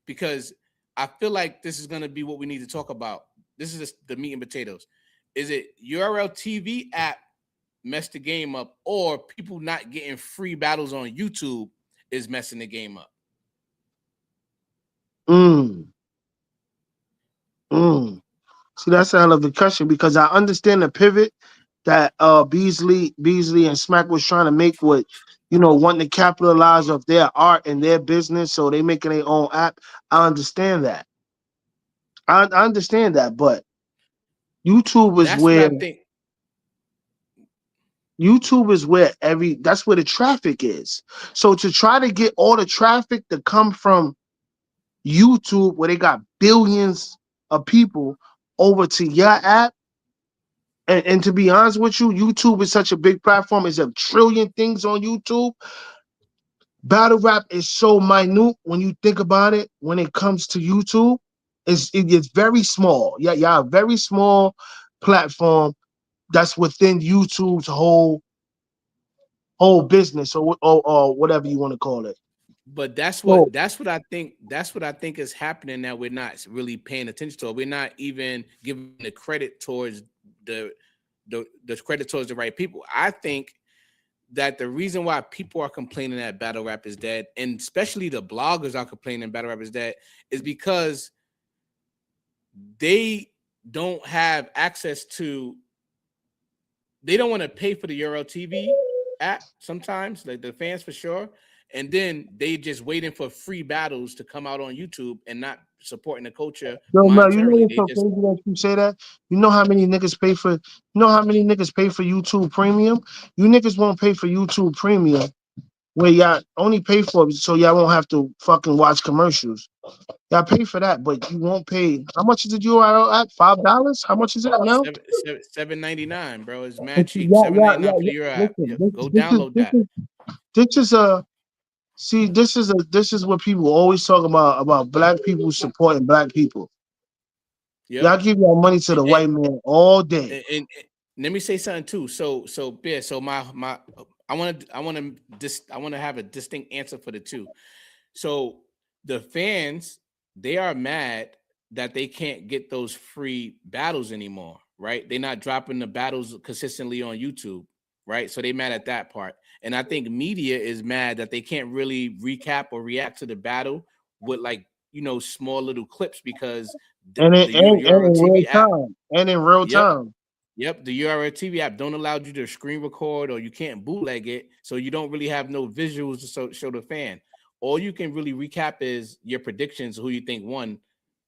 Because I feel like this is going to be what we need to talk about. This is the meat and potatoes. Is it URL TV app messed the game up, or people not getting free battles on YouTube is messing the game up? Mm, mm. See, that's a hell of a question because I understand the pivot that Beasley and Smack was trying to make with, wanting to capitalize off their art and their business, so they making their own app. I understand that. I understand that, but YouTube is That's what where I think. that's where the traffic is. So to try to get all the traffic to come from YouTube, where they got billions of people over to your app, and to be honest with you, YouTube is such a big platform. There's a trillion things on YouTube. battle rap is so minute when you think about it. When it comes to YouTube, it's very small. Yeah, yeah, a very small platform that's within YouTube's whole business or whatever you want to call it. But So that's what I think is happening that we're not really paying attention to. We're not even giving the credit towards the the credit towards the right people. I think that the reason why people are complaining that battle rap is dead, and especially the bloggers are complaining battle rap is dead, is because they don't have access to, they don't want to pay for the Euro TV app sometimes, like the fans for sure. And then they just waiting for free battles to come out on YouTube and not supporting the culture yo, man, you know monetarily. what's They so just crazy that you say that? You know how many niggas pay for? You know how many niggas pay for YouTube Premium? You niggas won't pay for YouTube Premium, where y'all only pay for it so y'all won't have to fucking watch commercials. Y'all pay for that, but you won't pay. How much is the URL at? $5? How much is it now? 7.99, bro. It's mad cheap. Yeah, Seven yeah, ninety yeah, nine for yeah. the Euro app. Listen, Yep. Go download this that. is this is a see. This is what people always talk about black people supporting black people. Yep. Y'all give your money to the And, white man all day. and let me say something too. Yeah. So my I want to have a distinct answer for the two. So the fans, they are mad that they can't get those free battles anymore, right? They're not dropping the battles consistently on YouTube, right? So they mad at that part. And I think media is mad that they can't really recap or react to the battle with like, small little clips because And the Euro in real TV app, time. And in real yep, time. yep, the URL TV app don't allow you to screen record or you can't bootleg it, so you don't really have no visuals to show the fan. All you can really recap is your predictions, who you think won,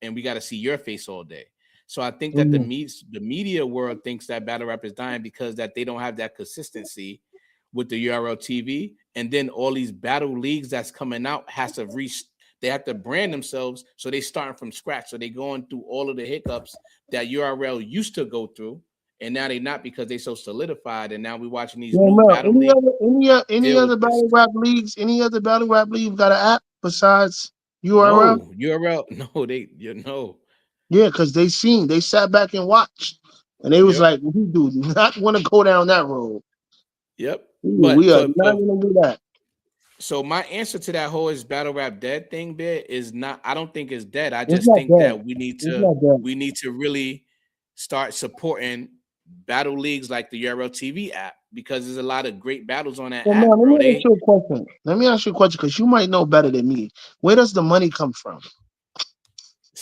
and we got to see your face all day. So I think that Mhm. the media world thinks that battle rap is dying because that they don't have that consistency with the URL TV, and then all these battle leagues that's coming out has to reach. They have to brand themselves, so they starting from scratch. So they going through all of the hiccups that URL used to go through, and now they not because they so solidified. And now we're watching these Yeah, new Mel, battle leagues any deal with other this. battle rap leagues, any other battle rap league got an app besides URL? No URL, no, no. Yeah, because they sat back and watched. And they was Yep, like, we do not want to go down that road. yep. We But are not gonna do that. so my answer to that whole is battle rap dead thing bit is not. I don't think it's dead. I It's just not think dead. that we need It's to not dead. really start supporting battle leagues like the URL TV app because there's a lot of great battles on that So app, man, let bro. me ask They you a question. Let me ask you a question because you might know better than me. Where does the money come from?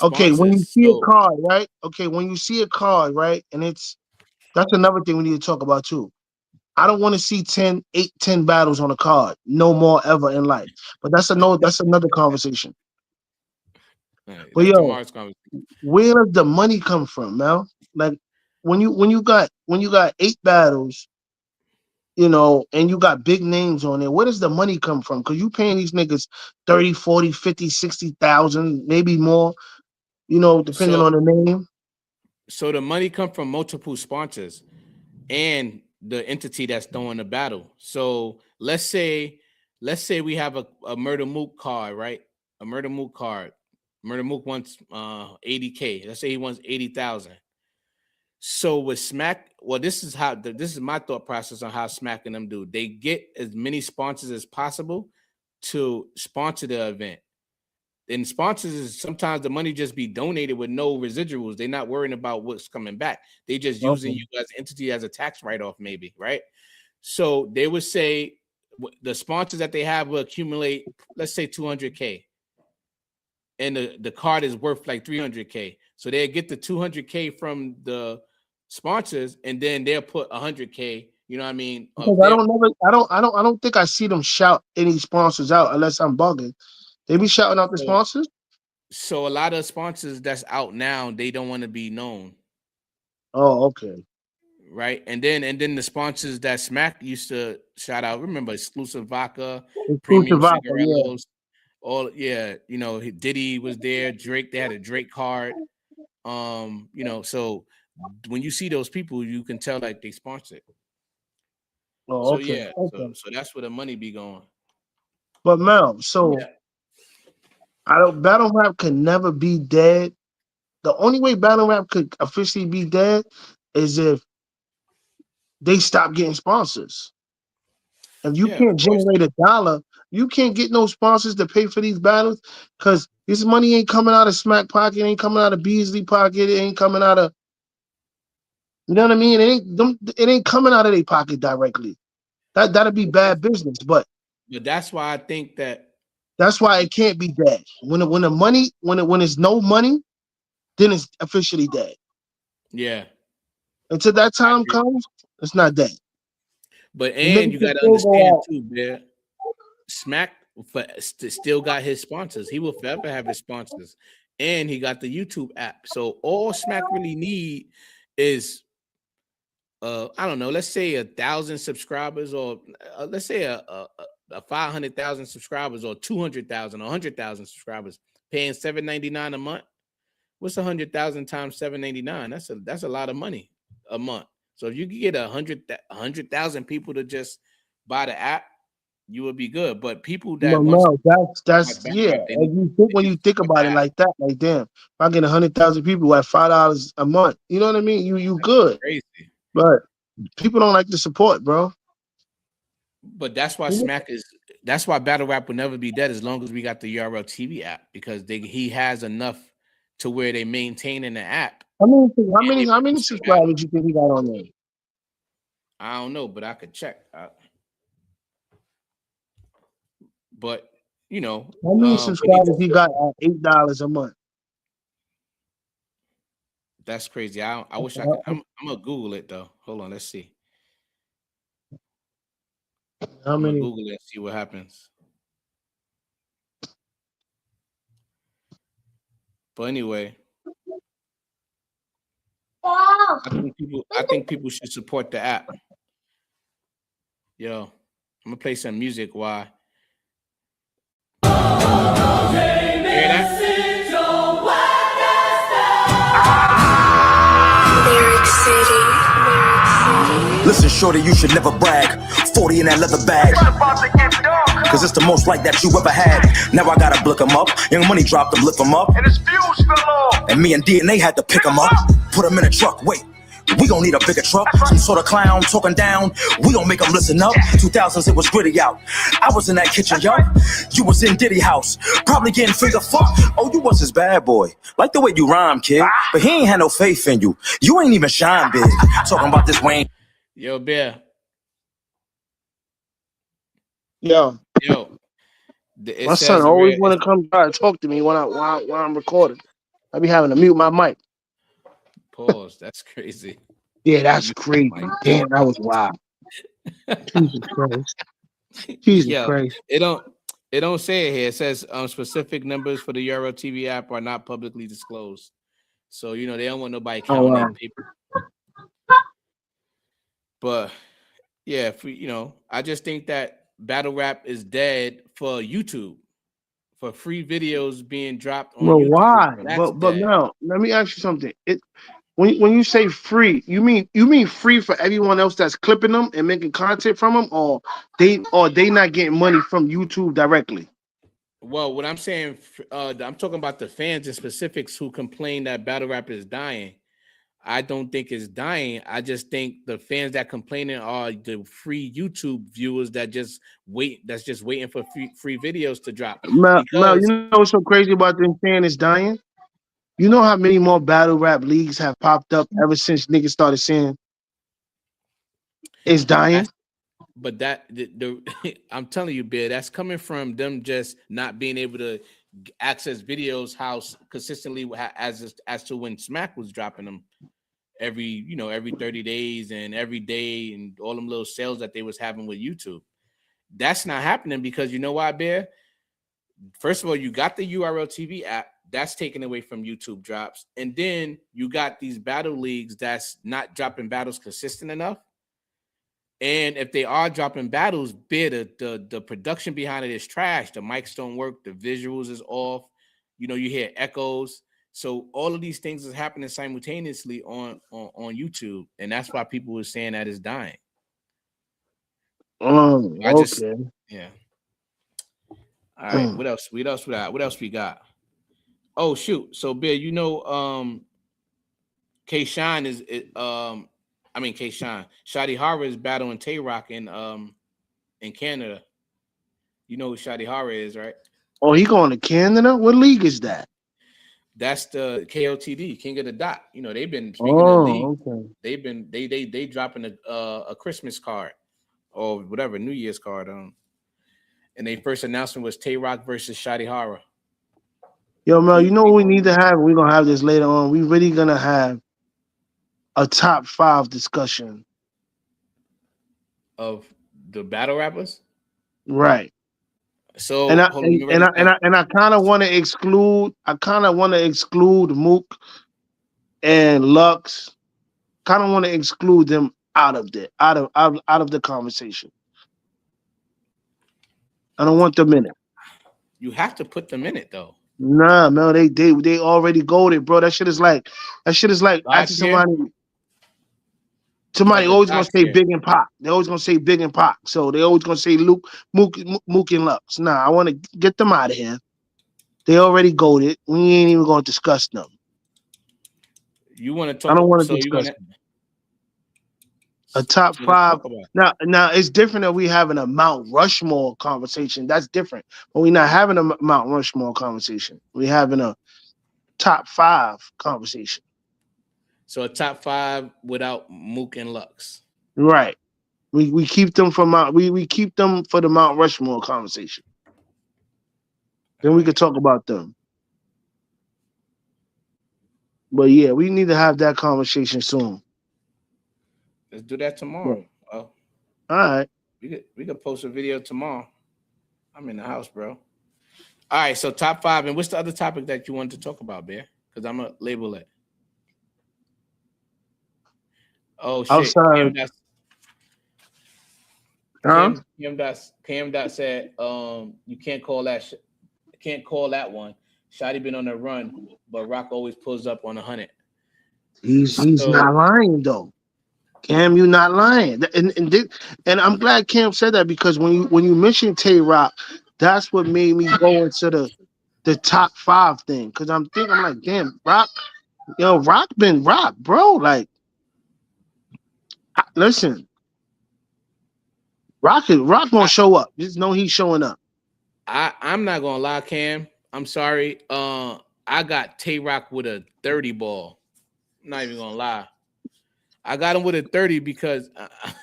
Okay, when you sponsors. see a So card, right? Okay, when you see a card, right? And that's another thing we need to talk about too. I don't want to see 10 battles on a card. No more ever in life. But that's another conversation. But that's yo, tomorrow's conversation. where does the money come from, Mel? Like when you got 8 battles, and you got big names on there, where does the money come from? Because you paying these niggas 30, 40, 50, 60,000, maybe more, depending So on the name. the money come from multiple sponsors and the entity that's throwing the battle. So let's say we have a Murder Mook card, right? A Murder Mook card. Murder Mook wants 80K. Let's say he wants 80,000. So with Smack, well, this is my thought process on how Smack and them do. They get as many sponsors as possible to sponsor the event. And sponsors is sometimes the money just be donated with no residuals. They're not worrying about what's coming back. They just using Okay. you as entity as a tax write-off, maybe, right? So they would say the sponsors that they have will accumulate, let's say 200K, and the card is worth like 300K. So they get the 200K from the sponsors, and then they'll put 100K. You know what I mean? Because Of their I don't think I see them shout any sponsors out unless I'm bugging. They be shouting out the so, sponsors. so a lot of sponsors that's out now, they don't want to be known. Oh, okay. Right, and then the sponsors that Smack used to shout out. Remember, exclusive vodka, premium Exclusive vodka, yeah. cigarillos, all yeah. Diddy was there. Drake, they had a Drake card. So when you see those people, you can tell like they sponsored. Oh, So okay. yeah, so Okay. so that's where the money be going. But Mel, so Yeah. I don't battle rap could never be dead. The only way battle rap could officially be dead is if they stop getting sponsors. If you Yeah, of can't course. generate $1, you can't get no sponsors to pay for these battles because this money ain't coming out of Smack pocket, ain't coming out of Beasley pocket, it ain't coming out of, you know what I mean? It ain't coming out of their pocket directly. That'd be bad business, but But that's why I think that that's why it can't be dead. When it's no money, then it's officially dead. yeah, Until that I time agree. comes, it's not dead. But The and niggas you can got to still go understand out. too, Bear. Smack still got his sponsors. He will forever have his sponsors, and he got the YouTube app. So all Smack really need is I don't know, let's say 1,000 subscribers, or let's say a 500,000 subscribers, or 200,000 or 100,000 subscribers, paying $7.99 a month. What's 100,000 times 7.99? That's a lot of money a month. So if you could get 100,000 people to just buy the app, you would be good. But people that wants No, like that's battle yeah. rap, As you think they when need you to think support the about it app. like that, like damn, if I get 100,000 people at $5 a month, you know what I mean? You good, Crazy. but people don't like the support, bro. But that's why battle rap will never be dead as long as we got the URL TV app, because he has enough to where they maintain in the app How many and they how put many the same app. subscribers you think he got on there? I don't know, but I could check. But you know, How many we need subscribers he got at $8 a month? that's crazy. I wish I could. I'm gonna Google it though. Hold on, let's see. How I'm gonna many? Google it and see what happens. But anyway, I think people should support the app. Yo, I'm gonna play some music while you hear that? Listen, shorty, you should never brag. 40 in that leather bag. Cause it's the most like that you ever had. Now I gotta blick 'em up. Young Money dropped him, lift him up. And his fuse fell off. And me and DNA had to pick him up. Put him in a truck, wait. We gon' need a bigger truck. Some sort of clown talking down. We gon' make them listen up. 2000s, it was gritty out. I was in that kitchen, yo. You was in Diddy house. Probably getting finger fucked. Oh, you was his bad boy. Like the way you rhyme, kid. But he ain't had no faith in you. You ain't even shine big. Talking about this Wayne. Yo, Bear. Yo, It my son says always red. want to come try to talk to me when I'm recording. I be having to mute my mic. Pause. That's crazy. Yeah, that's You- crazy. Damn, that was wild. Jesus Christ. Jesus Yo, Christ. it don't say it here. It says specific numbers for the Euro TV app are not publicly disclosed. So they don't want nobody Oh counting their wow. people. But yeah, I just think that battle rap is dead for YouTube, for free videos being dropped on Well, YouTube. why? That's But dead. now let me ask you something. When you say free, you mean free for everyone else that's clipping them and making content from them, or they not getting money from YouTube directly? Well, what I'm saying, I'm talking about the fans and specifics who complain that battle rap is dying. I don't think it's dying. I just think the fans that complaining are the free YouTube viewers that's just waiting for free videos to drop. Mel, you Because know what's so crazy about them saying it's dying? You know how many more battle rap leagues have popped up ever since niggas started saying it's dying? that's but that I'm telling you, Bill, that's coming from them just not being able to access videos consistently as to when Smack was dropping them every 30 days and every day, and all them little sales that they was having with YouTube. That's not happening because you know why, Bear? First of all, you got the URL TV app that's taken away from YouTube drops, and then you got these battle leagues that's not dropping battles consistent enough. And if they are dropping battles, the production behind it is trash. The mics don't work, the visuals is off. You hear echoes. So all of these things is happening simultaneously on YouTube, and that's why people were saying that it's dying. Oh, I just okay. yeah. All right. What else? What else we got? What else we got? Oh shoot. So Bill, you know, K Shine is K Shine. Shotty Horror is battling Tay Rock in Canada. You know who Shotty Horror is, right? Oh, he going to Canada? What league is that? That's the KOTD, King of the Dot. You know, they've been speaking of league. Okay. They've been they dropping a Christmas card or whatever, New Year's card. And their first announcement was Tay Rock versus Shotty Horror. Yo, Mel, you know what we need to have? We're gonna have this later on. We really gonna have a top 5 discussion Of the battle rappers. Right. So And I hold on, let me write it down. I kind of want to exclude Mook and Lux. Kind of want to exclude them out of the conversation. I don't want them in it. You have to put them in it though. Nah, man, they already golded, bro. That shit is like asking somebody Like a always gonna top say tier. Big and Pop. They always gonna say Big and Pop. So they always gonna say Mook and Lux. Nah, I want to get them out of here. They already goaded. We ain't even gonna discuss them. You want to talk? I don't want to so discuss you them. A top you wanna 5. talk about it. Now it's different that we having a Mount Rushmore conversation. That's different. But we're not having a Mount Rushmore conversation. We're having a top 5 conversation. So a top 5 without Mook and Lux. Right. We keep them for we keep them for the Mount Rushmore conversation. Then we could talk about them. But yeah, we need to have that conversation soon. Let's do that tomorrow. Oh, All right. we could post a video tomorrow. I'm in the house, bro. All right, so top 5, and what's the other topic that you wanted to talk about, Bear? Because I'm gonna label it. Oh shit! Outside. Cam dot said, you can't call that one. Shotty been on the run, but Rock always pulls up on 100. He's So- not lying though. Cam, you not lying. And I'm glad Cam said that, because when you mentioned Tay Rock, that's what made me go into the top 5 thing. Cause I'm like, damn, Rock, Rock been Rock, bro. Like, listen, Rock gonna show up. Just know he's showing up. I'm not gonna lie, Cam. I'm sorry. I got Tay Rock with a 30 ball. I'm not even gonna lie. I got him with a 30 because,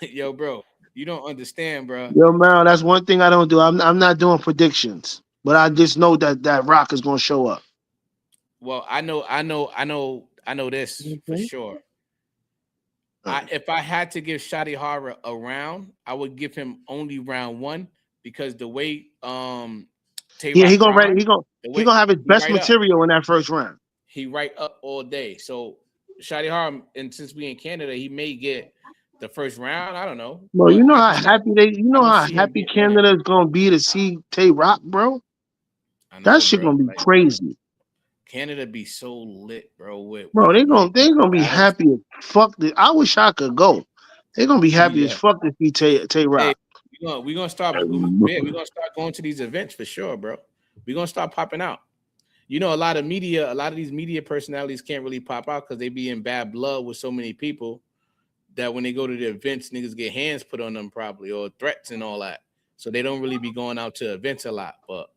yo, bro, you don't understand, bro. Yo, man, that's one thing I don't do. I'm not doing predictions, but I just know that Rock is gonna show up. Well, I know this for sure. If I had to give Shotty Horror a round, I would give him only round 1, because the way Tay Yeah, Rock he gonna rhyme, he gonna have his best material in that first round. He right up all day. So Shotty Horror, and since we in Canada, he may get the first round. I don't know. Well, you know how I happy Canada is gonna be to see Tay Rock, bro. That shit gonna be crazy. Canada be so lit, bro. Bro, they gonna be happy as fuck. I wish I could go. They gonna be happy as fuck to see Tay Rock. Hey, we're gonna start going to these events for sure, bro. We're gonna start popping out. You know, a lot of these media personalities can't really pop out because they be in bad blood with so many people that when they go to the events, niggas get hands put on them probably, or threats and all that. So they don't really be going out to events a lot. But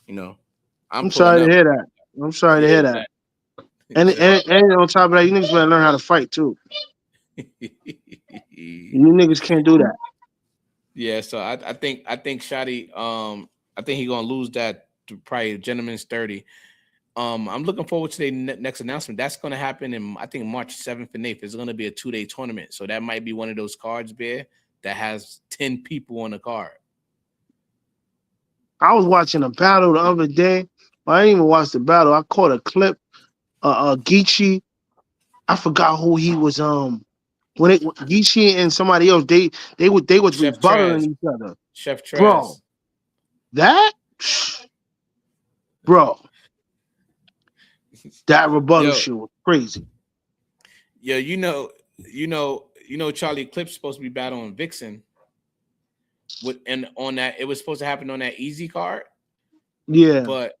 you know, I'm sorry to hear that. I'm sorry to hear that. And on top of that, you niggas better learn how to fight too. You niggas can't do that. Yeah, so I think Shotty, I think he gonna lose that to probably Gentleman's 30. I'm looking forward to the next announcement. That's gonna happen in, I think, March 7th and 8th. It's gonna be a 2-day tournament, so that might be one of those cards, Bear, that has 10 people on the card. I was watching a battle the other day. I didn't even watch the battle. I caught a clip. Geechee, I forgot who he was. When Geechee and somebody else, they was Chef rebuttaling Trez. each other. Chef Trez. Bro, that rebuttal shit was crazy. Yo, you know, Charlie Clip's supposed to be battling Vixen. And on that, it was supposed to happen on that Eazy card. Yeah. but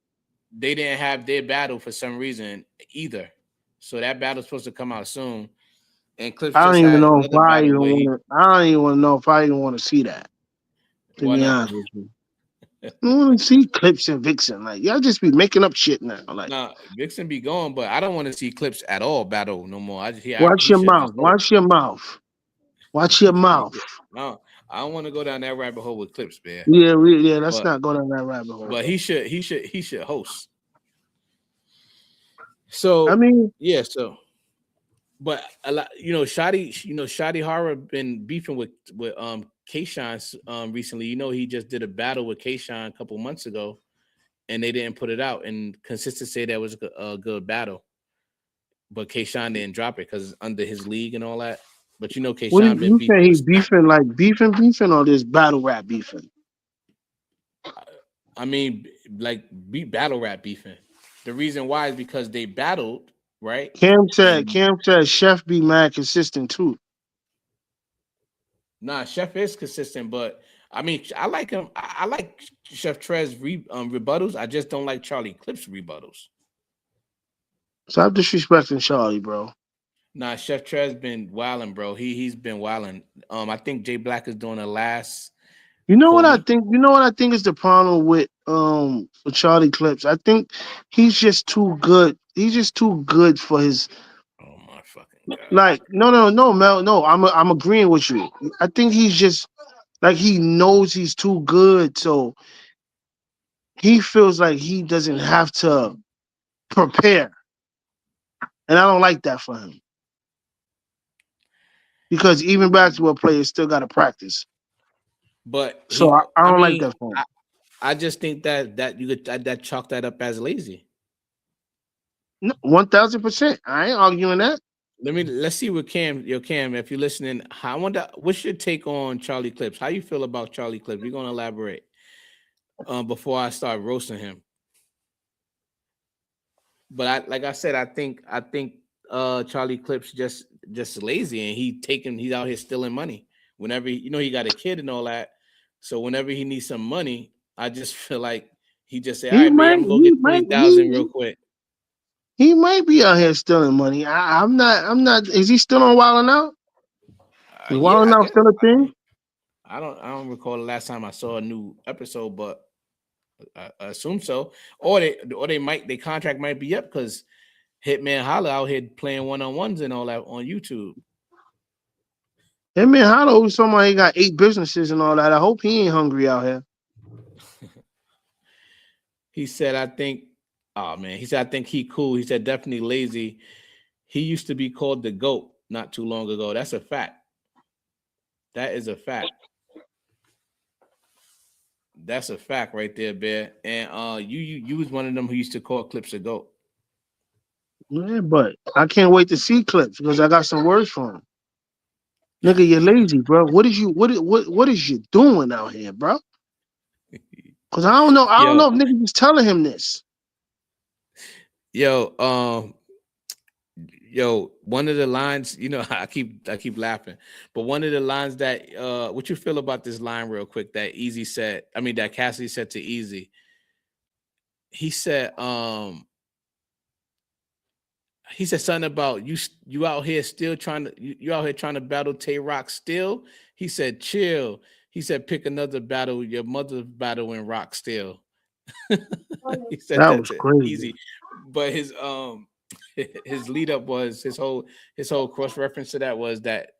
they didn't have their battle for some reason either. So that battle's supposed to come out soon. And Clips I don't just even had know if another I battle even where he want to. I don't even know if I even want to see that. To why be not? honest with you, I don't want to see Clips and Vixen. Like y'all just be making up shit now. Like Nah, Vixen be going, but I don't want to see Clips at all battle no more. watch He your should mouth. just hold. Watch your mouth. Watch your mouth. No, I don't want to go down that rabbit hole with Clips, man. Yeah. Let's But not go down that rabbit hole. but he should host. I So mean, yeah, so but a lot, Shotty Horror been beefing with K-Shine recently. You know, he just did a battle with K-Shine a couple months ago, and they didn't put it out. And Consistent say that was a good battle, but K-Shine didn't drop it because it's under his league and all that. But you know, what do K-Shine been you beefing say? He with Snap. beefing like beefing, or this battle rap beefing? I mean, like battle rap beefing. The reason why is because they battled, right? Cam said. And Cam said Chef be mad consistent too. nah, Chef is consistent, but I mean, I like him. I like Chef Trez rebuttals. I just don't like Charlie Clips rebuttals. Stop disrespecting Charlie, bro. Nah, Chef Trez been wilding, bro. He's been wilding. I think Jay Black is doing the last You know what I Cody. think? You know what I think is the problem with Charlie Clips? I think he's just too good. He's just too good for his Oh my fucking god! like. No, Mel. No, I'm agreeing with you. I think he's just like he knows he's too good, so he feels like he doesn't have to prepare, and I don't like that for him because even basketball players still got to practice. But So I I don't like mean, that for him. I just think that you could that chalk that up as lazy. No, 1000%. I ain't arguing that. Let's see what Cam, if you're listening, I wonder what's your take on Charlie Clips? How you feel about Charlie Clips? We're gonna elaborate before I start roasting him. But like I said, I think Charlie Clips just lazy and he's out here stealing money. Whenever he got a kid and all that. So whenever he needs some money, I just feel like he just say, all He right, babe, might, I'm gonna go he get might, 20,000 real quick. he might be out here stealing money. I'm not. Is he still on Wild 'N Out? Is Wild Yeah, 'N I Out guess. still a thing? I don't recall the last time I saw a new episode, but I assume so. Or they contract might be up because Hitman Holla out here playing one-on-ones and all that on YouTube. Hey man, Hollow was somebody he got 8 businesses and all that. I hope he ain't hungry out here. He said, he said, I think he cool. He said, definitely lazy. He used to be called the GOAT not too long ago. That's a fact. That is a fact. That's a fact right there, Bear. And you was one of them who used to call Clips a GOAT. Yeah, but I can't wait to see Clips because I got some words for him. Nigga, you're lazy, bro. What is you doing out here, bro? Because I don't know Yo, if niggas is telling him this. yo, one of the lines, I keep laughing, but one of the lines that what you feel about this line real quick that that Cassidy said to Eazy. He said something about you out here still trying to you out here trying to battle Tay Rock still. He said chill. He said pick another battle, your mother's battling Rock still. He said That that was to crazy. Eazy, but his lead up was his whole cross reference to that was that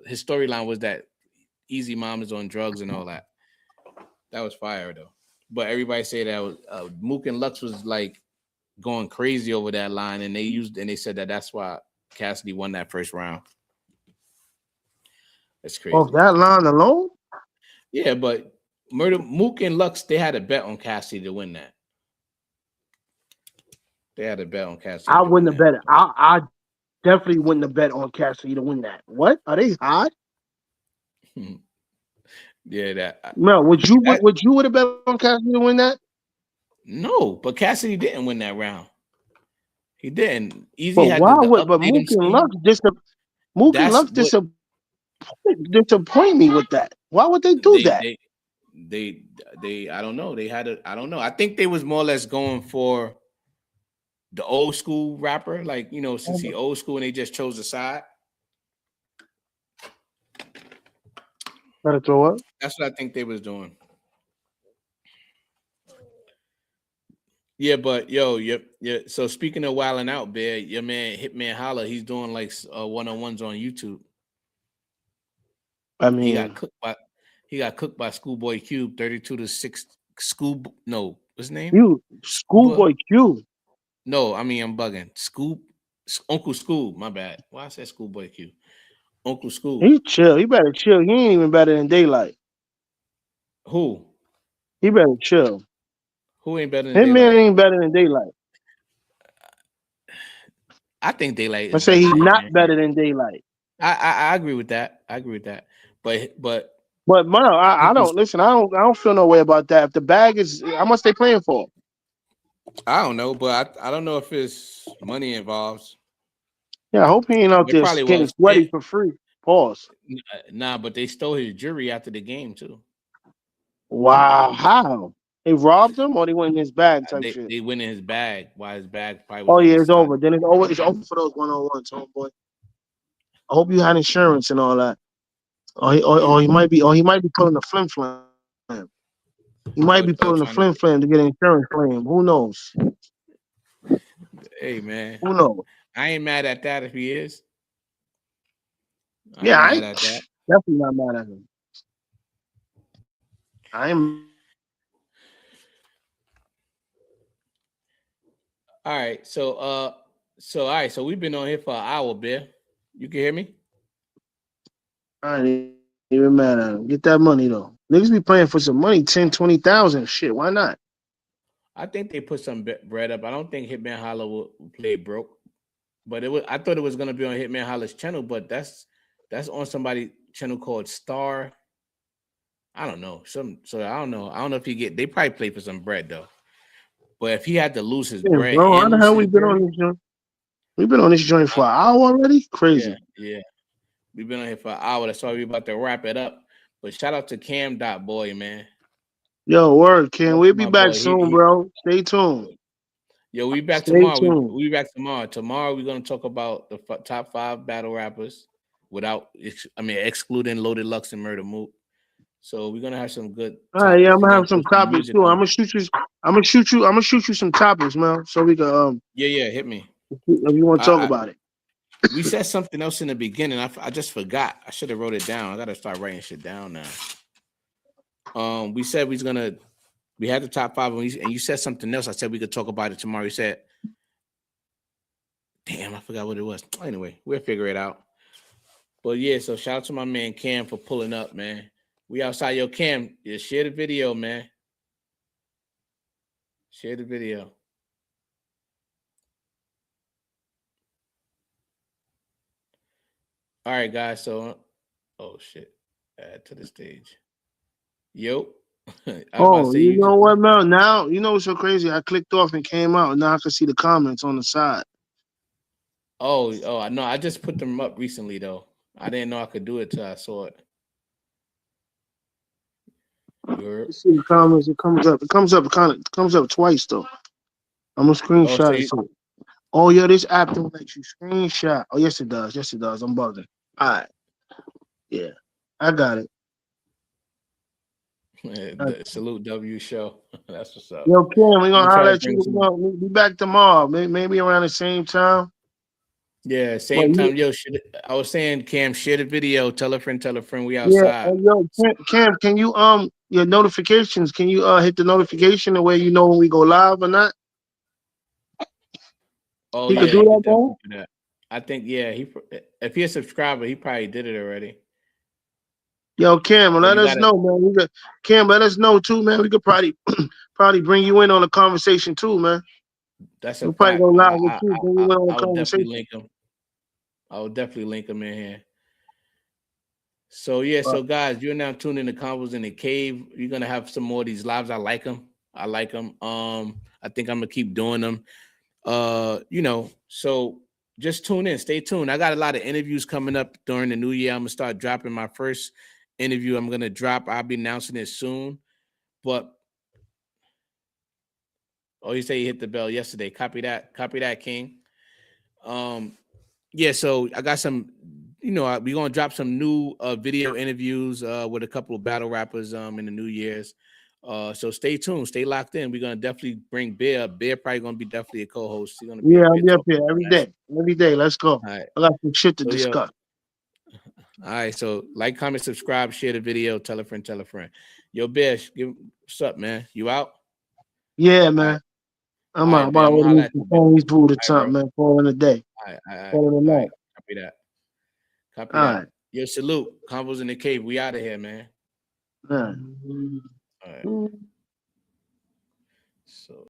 his storyline was that Eazy mom is on drugs and all that. That was fire though. But everybody say that was Mook and Lux was like going crazy over that line, and they said that's why Cassidy won that first round. That's crazy. Off that line alone? Yeah, but Mook and Lux, they had a bet on Cassidy to win that. They had a bet on Cassidy. I wouldn't have bet it. I definitely wouldn't have bet on Cassidy to win that. What? Are they high? Yeah, that. No, would you have bet on Cassidy to win that? No, but Cassidy didn't win that round. He didn't. Eazy But had why the would? But update Mook and MC. Lux disappoint me with that. Why would they do that? They I don't know. I don't know. I think they was more or less going for the old school rapper, like, you know, since he old school and they just chose a side. Better throw up. That's what I think they was doing. Yeah, but yo, yeah. So speaking of wilding out, Bear, your man Hitman Holla, he's doing like one-on-ones on YouTube. I mean, he got cooked by Schoolboy Q, 32-6. What's his name? you Schoolboy Q. No, I mean I'm bugging. Uncle Scoob. My bad. Why I said Schoolboy Q? Uncle Scoob. He chill. He better chill. He ain't even better than Daylight. Who? He better chill. Who ain't better than His Daylight? man ain't better than Daylight. I think Daylight. I say he's not better than Daylight. I agree with that. But man, I don't listen. I don't feel no way about that. If the bag is, how much they playing for? I don't know, but I don't know if it's money involved. Yeah, I hope he ain't out there getting sweaty for free. Pause. Nah, but they stole his jewelry after the game too. Wow, how? They robbed him, or they went in his bag type shit? They went in his bag. Why his bag probably was Oh yeah, on it's the over. Then it's over. It's over for those one-on-ones, homeboy. I hope you had insurance and all that. Or he might be pulling the flim flam. He might be pulling the flim flam to get an insurance claim. Who knows? Hey man, who knows? I ain't mad at that if he is. I ain't mad at that. Definitely not mad at him. All right, so we've been on here for an hour, Bill. You can hear me? I ain't even mad at him. Get that money though. Niggas be playing for some money, 10, 20,000. Shit, why not? I think they put some bread up. I don't think Hitman Holla will play broke, but I thought it was gonna be on Hitman Holla's channel, but that's on somebody's channel called Star. I don't know. I don't know. I don't know if they probably play for some bread though. But if he had to lose his bread, bro, how the hell we been on this joint? We've been on this joint for an hour already? Crazy. Yeah. We've been on here for an hour. That's why we're about to wrap it up. But shout out to Cam Dot Boy, man. Yo, word, Cam. We'll be back soon, bro. Stay tuned. Yo, we back tomorrow. We back tomorrow. Tomorrow we're gonna talk about the top 5 battle rappers excluding Loaded Lux and Murder Mook. So we're gonna have some good. All right, yeah, I'm gonna have some topics too. I'm gonna shoot you some topics, man. So we can Yeah, hit me. If you want to talk about it. We said something else in the beginning. I just forgot. I should have wrote it down. I gotta start writing shit down now. We said we had the top 5 and you said something else. I said we could talk about it tomorrow. You said, damn, I forgot what it was. Anyway, we'll figure it out. But yeah, so shout out to my man Cam for pulling up, man. We outside. Yo, Cam, share the video, man. Share the video. All right, guys. So, oh shit, add to the stage. Yo. You know what, Mel? Now you know what's so crazy. I clicked off and came out. Now I can see the comments on the side. Oh, no! I just put them up recently, though. I didn't know I could do it till I saw it. You see the comments. It comes up. It comes up twice though. I'm gonna screenshot it. Oh yeah, this app don't let you screenshot. Oh yes, it does. Yes, it does. I'm bugging. All right. Yeah, I got it. The Salute W show. That's what's up. Yo, Kim, we're gonna holler at you. We'll be back tomorrow. Maybe around the same time. Yeah, same time. Yo, I was saying, Cam, share the video. Tell a friend. We outside. Yeah, yo, Cam, can you your notifications? Can you hit the notification the way you know when we go live or not? Oh, he could do that, though? I think if he's a subscriber, he probably did it already. Yo, Cam, let us know, man. Cam, let us know too, man. We could probably bring you in on a conversation too, man. That's a we'll probably go live with you. I will definitely link him in here. So yeah, so guys, you're now tuned in to Convos in the Cave. You're gonna have some more of these lives. I like them. I think I'm gonna keep doing them. So just tune in, stay tuned. I got a lot of interviews coming up during the new year. I'm gonna start dropping my first interview I'm gonna drop. I'll be announcing it soon. But oh, you say you hit the bell yesterday. Copy that, King. Yeah, so I got some, we're gonna drop some new video interviews with a couple of battle rappers in the New Year's. So stay tuned, stay locked in. We're gonna definitely bring Bear. Bear probably gonna be definitely a co-host. He's gonna be Yeah, up I'll here be up talking. here every day. Every day. Let's go. All right. I got some shit to So, discuss. All right, so like, comment, subscribe, share the video, tell a friend, tell a friend. Yo, Bear, what's up, man? You out? Yeah, man. All right. I'm All out. right, I'm Bear, about I'm to gonna order holler me at some you, Bear. Chinese food or All right, something, bro. man. Call in the day. All right. Call in the All night. right. Copy that. Copy All that. right. Yo, salute. Convos in the Cave. We out of here, man. All right. All right. So